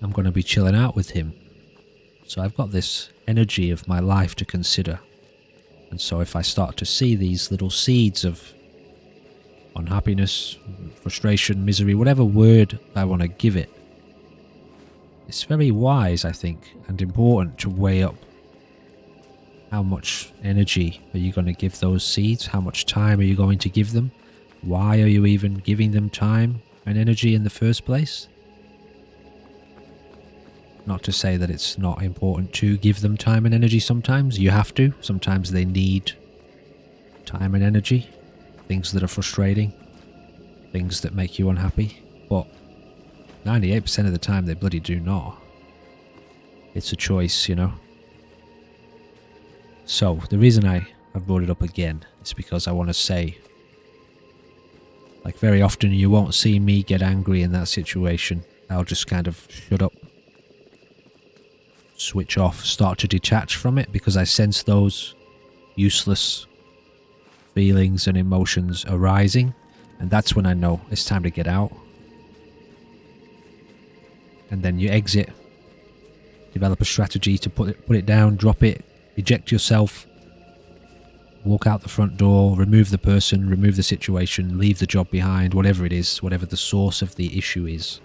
I'm going to be chilling out with him. So I've got this energy of my life to consider. And so if I start to see these little seeds of unhappiness, frustration, misery, whatever word I want to give it, it's very wise, I think, and important to weigh up how much energy are you going to give those seeds, how much time are you going to give them, why are you even giving them time and energy in the first place. Not to say that it's not important to give them time and energy sometimes. You have to. Sometimes they need time and energy. Things that are frustrating. Things that make you unhappy. But 98% of the time they bloody do not. It's a choice, you know. So, the reason I've brought it up again is because I want to say, like, very often you won't see me get angry in that situation. I'll just kind of shut up, switch off, start to detach from it, because I sense those useless feelings and emotions arising, and that's when I know it's time to get out. And then you exit, develop a strategy to put it down, drop it, eject yourself, walk out the front door, remove the person, remove the situation, leave the job behind, whatever it is, whatever the source of the issue is.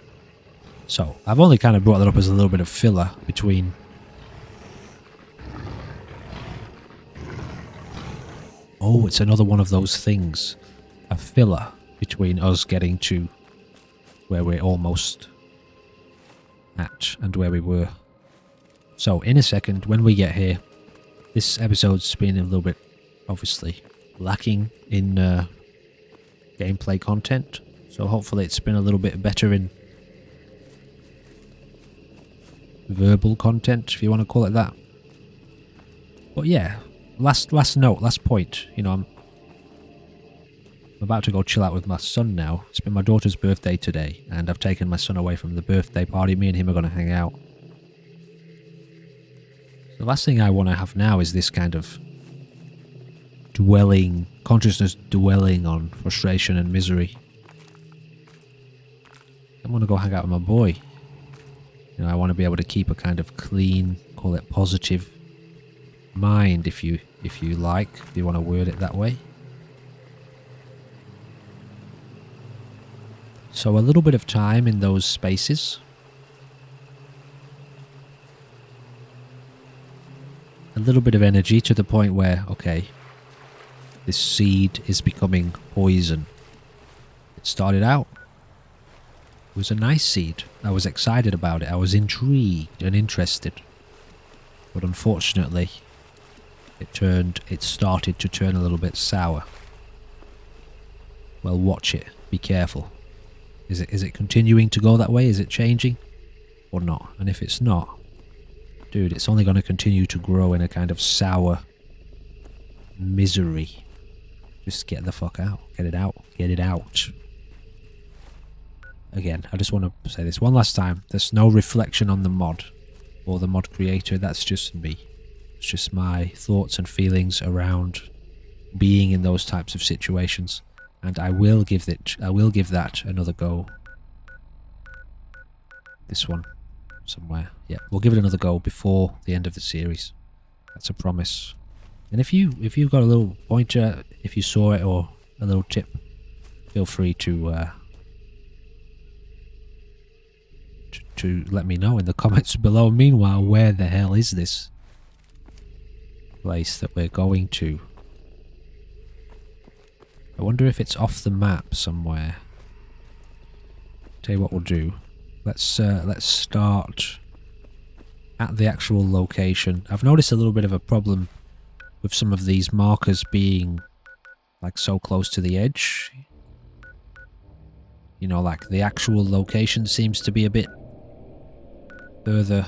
So, I've only kind of brought that up as a little bit of filler between... Oh, it's another one of those things. A filler between us getting to where we're almost at and where we were. So, in a second, when we get here, this episode's been a little bit, obviously, lacking in gameplay content. So hopefully it's been a little bit better in verbal content, if you want to call it that. But yeah, last point. You know, I'm about to go chill out with my son now. It's been my daughter's birthday today, and I've taken my son away from the birthday party. Me and him are going to hang out. The last thing I want to have now is this kind of consciousness dwelling on frustration and misery. I want to go hang out with my boy. You know, I want to be able to keep a kind of clean, call it positive mind, if you like, if you want to word it that way. So a little bit of time in those spaces. A little bit of energy to the point where, okay, this seed is becoming poison. It started out. It was a nice seed. I was excited about it. I was intrigued and interested. But unfortunately, it started to turn a little bit sour. Well, watch it. Be careful. Is it continuing to go that way? Is it changing? Or not? And if it's not, dude, it's only going to continue to grow in a kind of sour misery. Just get the fuck out. Get it out. Get it out. Again, I just want to say this one last time. There's no reflection on the mod or the mod creator. That's just me. It's just my thoughts and feelings around being in those types of situations. And I will give that another go. This one. Somewhere. Yeah, we'll give it another go before the end of the series. That's a promise. And if you've got a little pointer, if you saw it, or a little tip, feel free to let me know in the comments below. Meanwhile, where the hell is this place that we're going to? I wonder if it's off the map somewhere. Tell you what we'll do. Let's start at the actual location. I've noticed a little bit of a problem with some of these markers being like so close to the edge. You know, like the actual location seems to be a bit further,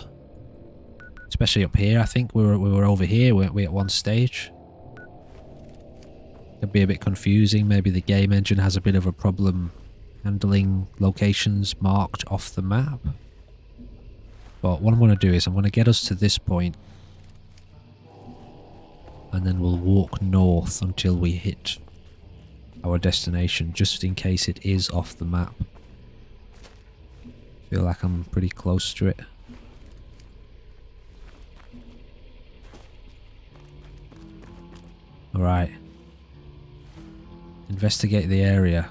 especially up here. I think we were over here, weren't we, at one stage? Could be a bit confusing. Maybe the game engine has a bit of a problem handling locations marked off the map. But what I'm going to do is I'm going to get us to this point, and then we'll walk north until we hit our destination, just in case it is off the map. Feel like I'm pretty close to it. Alright. Investigate the area.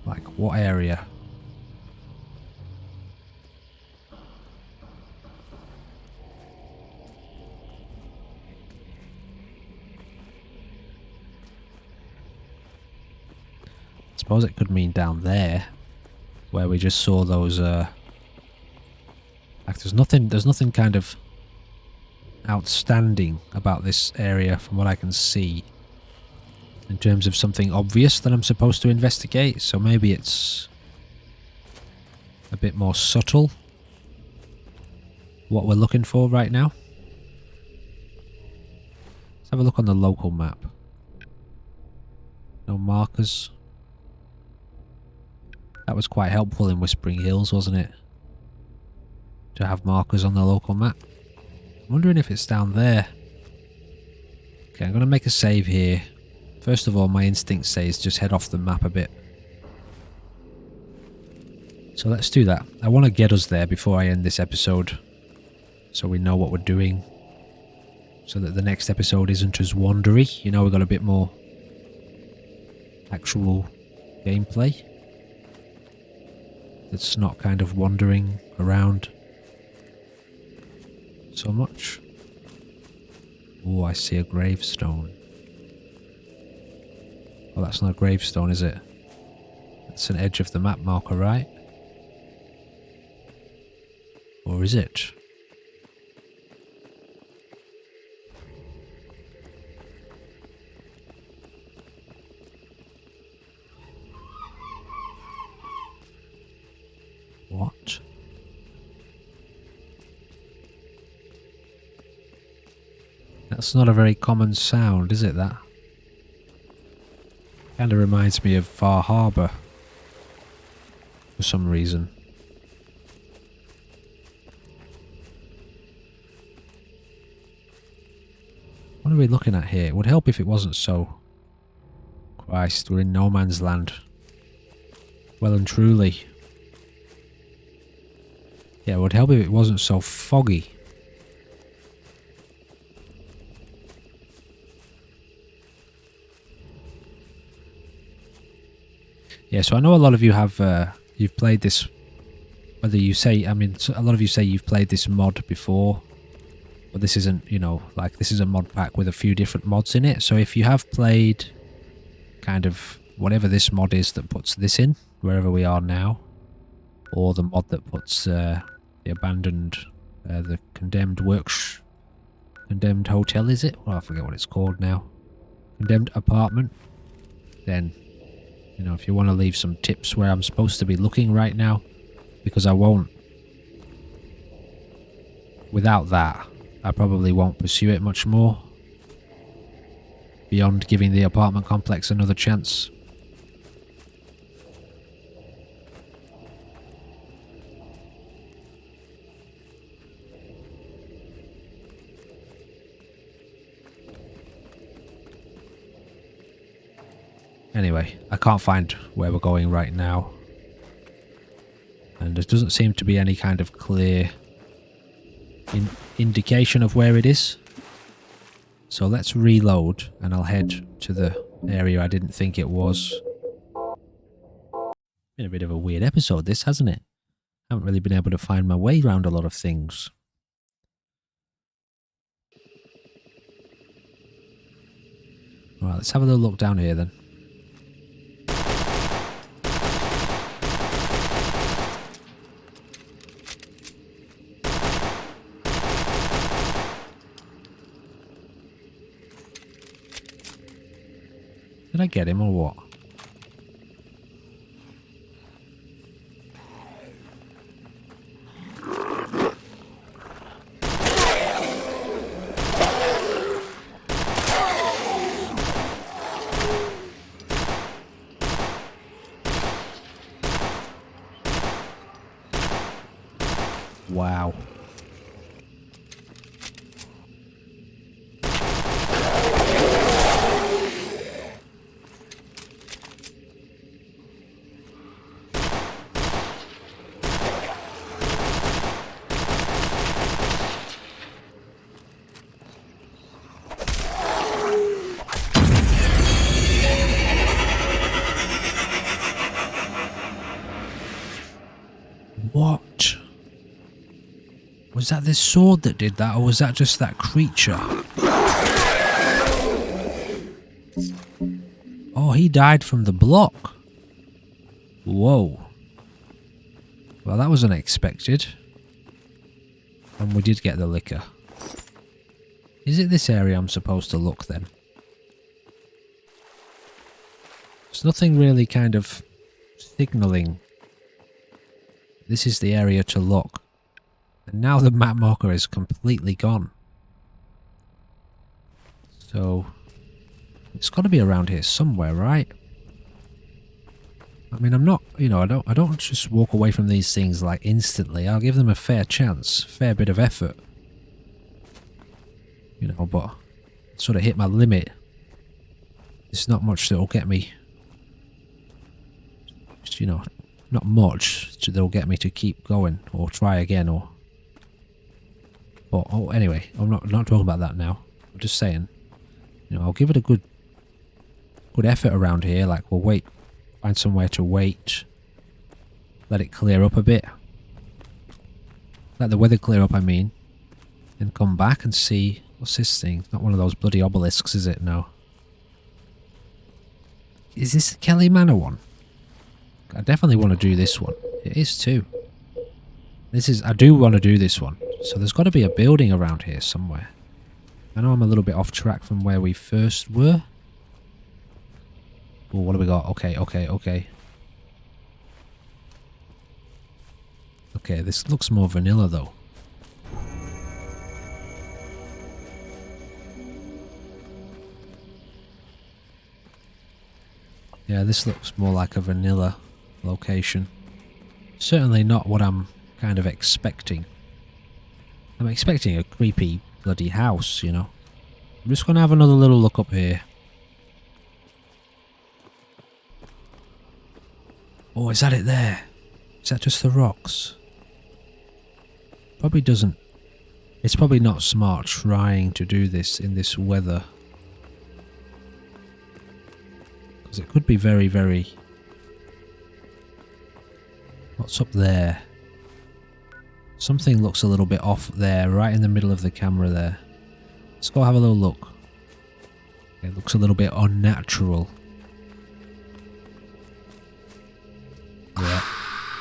Like, what area? I suppose it could mean down there, where we just saw those, like, there's nothing kind of outstanding about this area from what I can see, in terms of something obvious that I'm supposed to investigate, so maybe it's a bit more subtle what we're looking for right now. Let's have a look on the local map. No markers. That was quite helpful in Whispering Hills, wasn't it? To have markers on the local map. I'm wondering if it's down there. Okay, I'm going to make a save here. First of all, my instinct says just head off the map a bit. So let's do that. I want to get us there before I end this episode, so we know what we're doing. so that the next episode isn't as wandery. You know, we've got a bit more actual gameplay. It's not kind of wandering around so much. Oh, I see a gravestone. Oh, that's not a gravestone, is it? It's an edge of the map marker, right? Or is it? What? That's not a very common sound, is it, that? Kinda reminds me of Far Harbour. For some reason. What are we looking at here? It would help if it wasn't so... Christ, we're in no man's land. Well and truly. Yeah, it would help if it wasn't so foggy. Yeah, so I know a lot of you have, you've played this, whether you say, I mean, a lot of you say you've played this mod before, but this isn't, you know, like, this is a mod pack with a few different mods in it. So if you have played kind of whatever this mod is that puts this in, wherever we are now, or the mod that puts the abandoned, the condemned condemned hotel, is it? Well, I forget what it's called now. Condemned apartment. Then, you know, if you want to leave some tips where I'm supposed to be looking right now, because I won't. Without that, I probably won't pursue it much more. Beyond giving the apartment complex another chance. Anyway, I can't find where we're going right now. And there doesn't seem to be any kind of clear indication of where it is. So let's reload and I'll head to the area I didn't think it was. Been a bit of a weird episode this, hasn't it? Haven't really been able to find my way around a lot of things. Alright, let's have a little look down here then. Did I get him or what? Wow. What? Was that this sword that did that, or was that just that creature? Oh, he died from the block. Whoa. Well, that was unexpected. And we did get the liquor. Is it this area I'm supposed to look then? There's nothing really kind of signalling. This is the area to look. And now the map marker is completely gone. So it's got to be around here somewhere, right? I mean, I'm not, you know, I don't just walk away from these things like instantly. I'll give them a fair chance, fair bit of effort. You know, but sort of hit my limit. There's not much that'll get me. Just, you know, not much that'll get me to keep going or try again or. Oh, anyway, I'm not talking about that now. I'm just saying, you know, I'll give it a good effort around here. Like, we'll wait, find somewhere to wait, let it clear up a bit. Let the weather clear up, I mean. Then come back and see, what's this thing? Not one of those bloody obelisks, is it? No. Is this the Kelly Manor one? I definitely want to do this one. It is too. I do want to do this one. So there's got to be a building around here somewhere. I know I'm a little bit off track from where we first were. Oh, what do we got? Okay. Okay, this looks more vanilla though. Yeah, this looks more like a vanilla location. Certainly not what I'm kind of expecting. I'm expecting a creepy bloody house, you know. I'm just going to have another little look up here. Oh, is that it there? Is that just the rocks? Probably doesn't. It's probably not smart trying to do this in this weather. Because it could be very, very... What's up there? Something looks a little bit off there, right in the middle of the camera there. Let's go have a little look. It looks a little bit unnatural.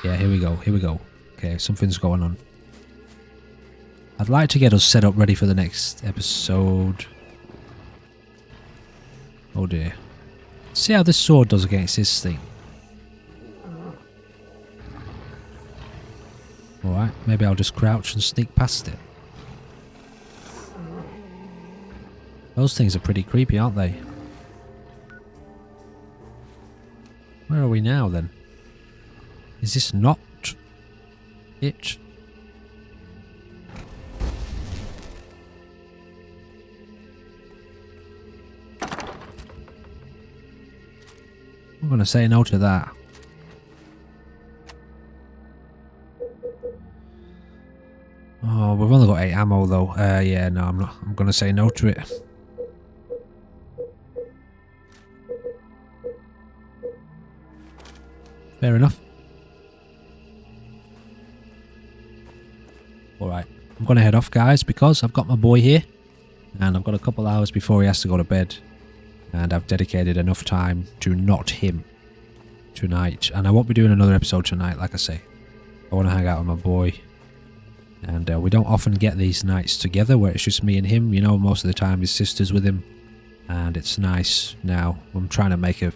Yeah, here we go. Okay, something's going on. I'd like to get us set up ready for the next episode. Oh dear. See how this sword does against this thing. Alright, maybe I'll just crouch and sneak past it. Those things are pretty creepy, aren't they? Where are we now then? Is this not it? I'm gonna say no to that. Oh, we've only got 8 ammo though. Yeah, no, I'm not. I'm gonna say no to it. Fair enough. Alright, I'm gonna head off, guys, because I've got my boy here. And I've got a couple hours before he has to go to bed. And I've dedicated enough time to not him tonight. And I won't be doing another episode tonight, like I say. I want to hang out with my boy. And we don't often get these nights together where it's just me and him. You know, most of the time his sister's with him. And it's nice now. I'm trying to make a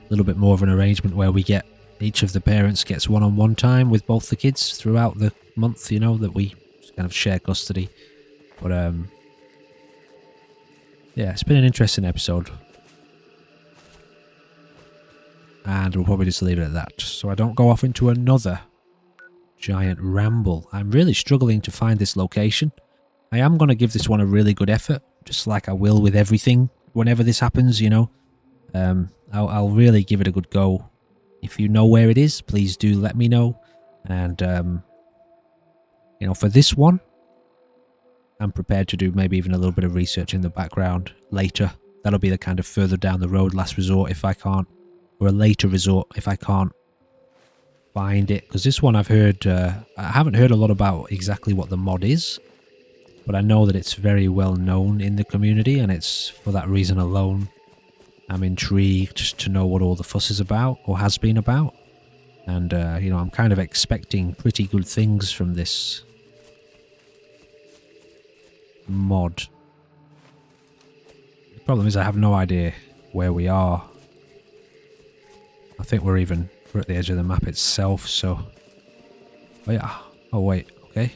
little bit more of an arrangement where we get... Each of the parents gets one-on-one time with both the kids throughout the month, you know, that we kind of share custody. But, yeah, it's been an interesting episode. And we'll probably just leave it at that, so I don't go off into another giant ramble. I'm really struggling to find this location. I am going to give this one a really good effort, just like I will with everything whenever this happens, you know. I'll really give it a good go. If you know where it is, please do let me know. And, you know, for this one, I'm prepared to do maybe even a little bit of research in the background later. That'll be the kind of further down the road last resort if I can't, or a later resort if I can't find it. Because this one I've heard, I haven't heard a lot about exactly what the mod is, but I know that it's very well known in the community, and it's for that reason alone I'm intrigued to know what all the fuss is about, or has been about. And, you know, I'm kind of expecting pretty good things from this mod. The problem is I have no idea where we are. I think we're at the edge of the map itself, so... Oh yeah. Oh wait, okay.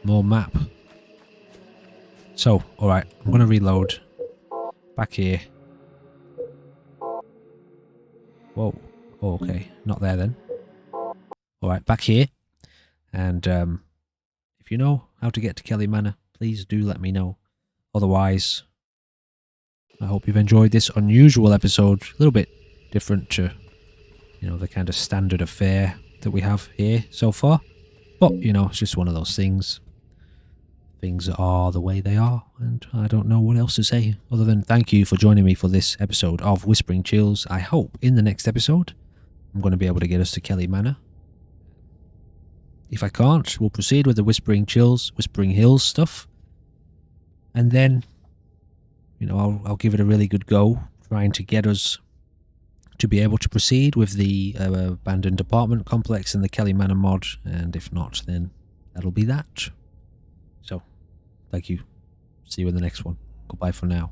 More map. So, alright, I'm going to reload. Back here. Whoa. Oh, okay. Not there then. Alright, back here. And if you know how to get to Kelly Manor, please do let me know. Otherwise, I hope you've enjoyed this unusual episode. A little bit different to, you know, the kind of standard affair that we have here so far. But, you know, it's just one of those things. things are the way they are, and I don't know what else to say other than thank you for joining me for this episode of Whispering Chills. I hope in the next episode I'm going to be able to get us to Kelly Manor. If I can't, we'll proceed with the Whispering Hills stuff, and then, you know, I'll give it a really good go, trying to get us to be able to proceed with the abandoned apartment complex and the Kelly Manor mod, and if not, then that'll be that. So, thank you. See you in the next one. Goodbye for now.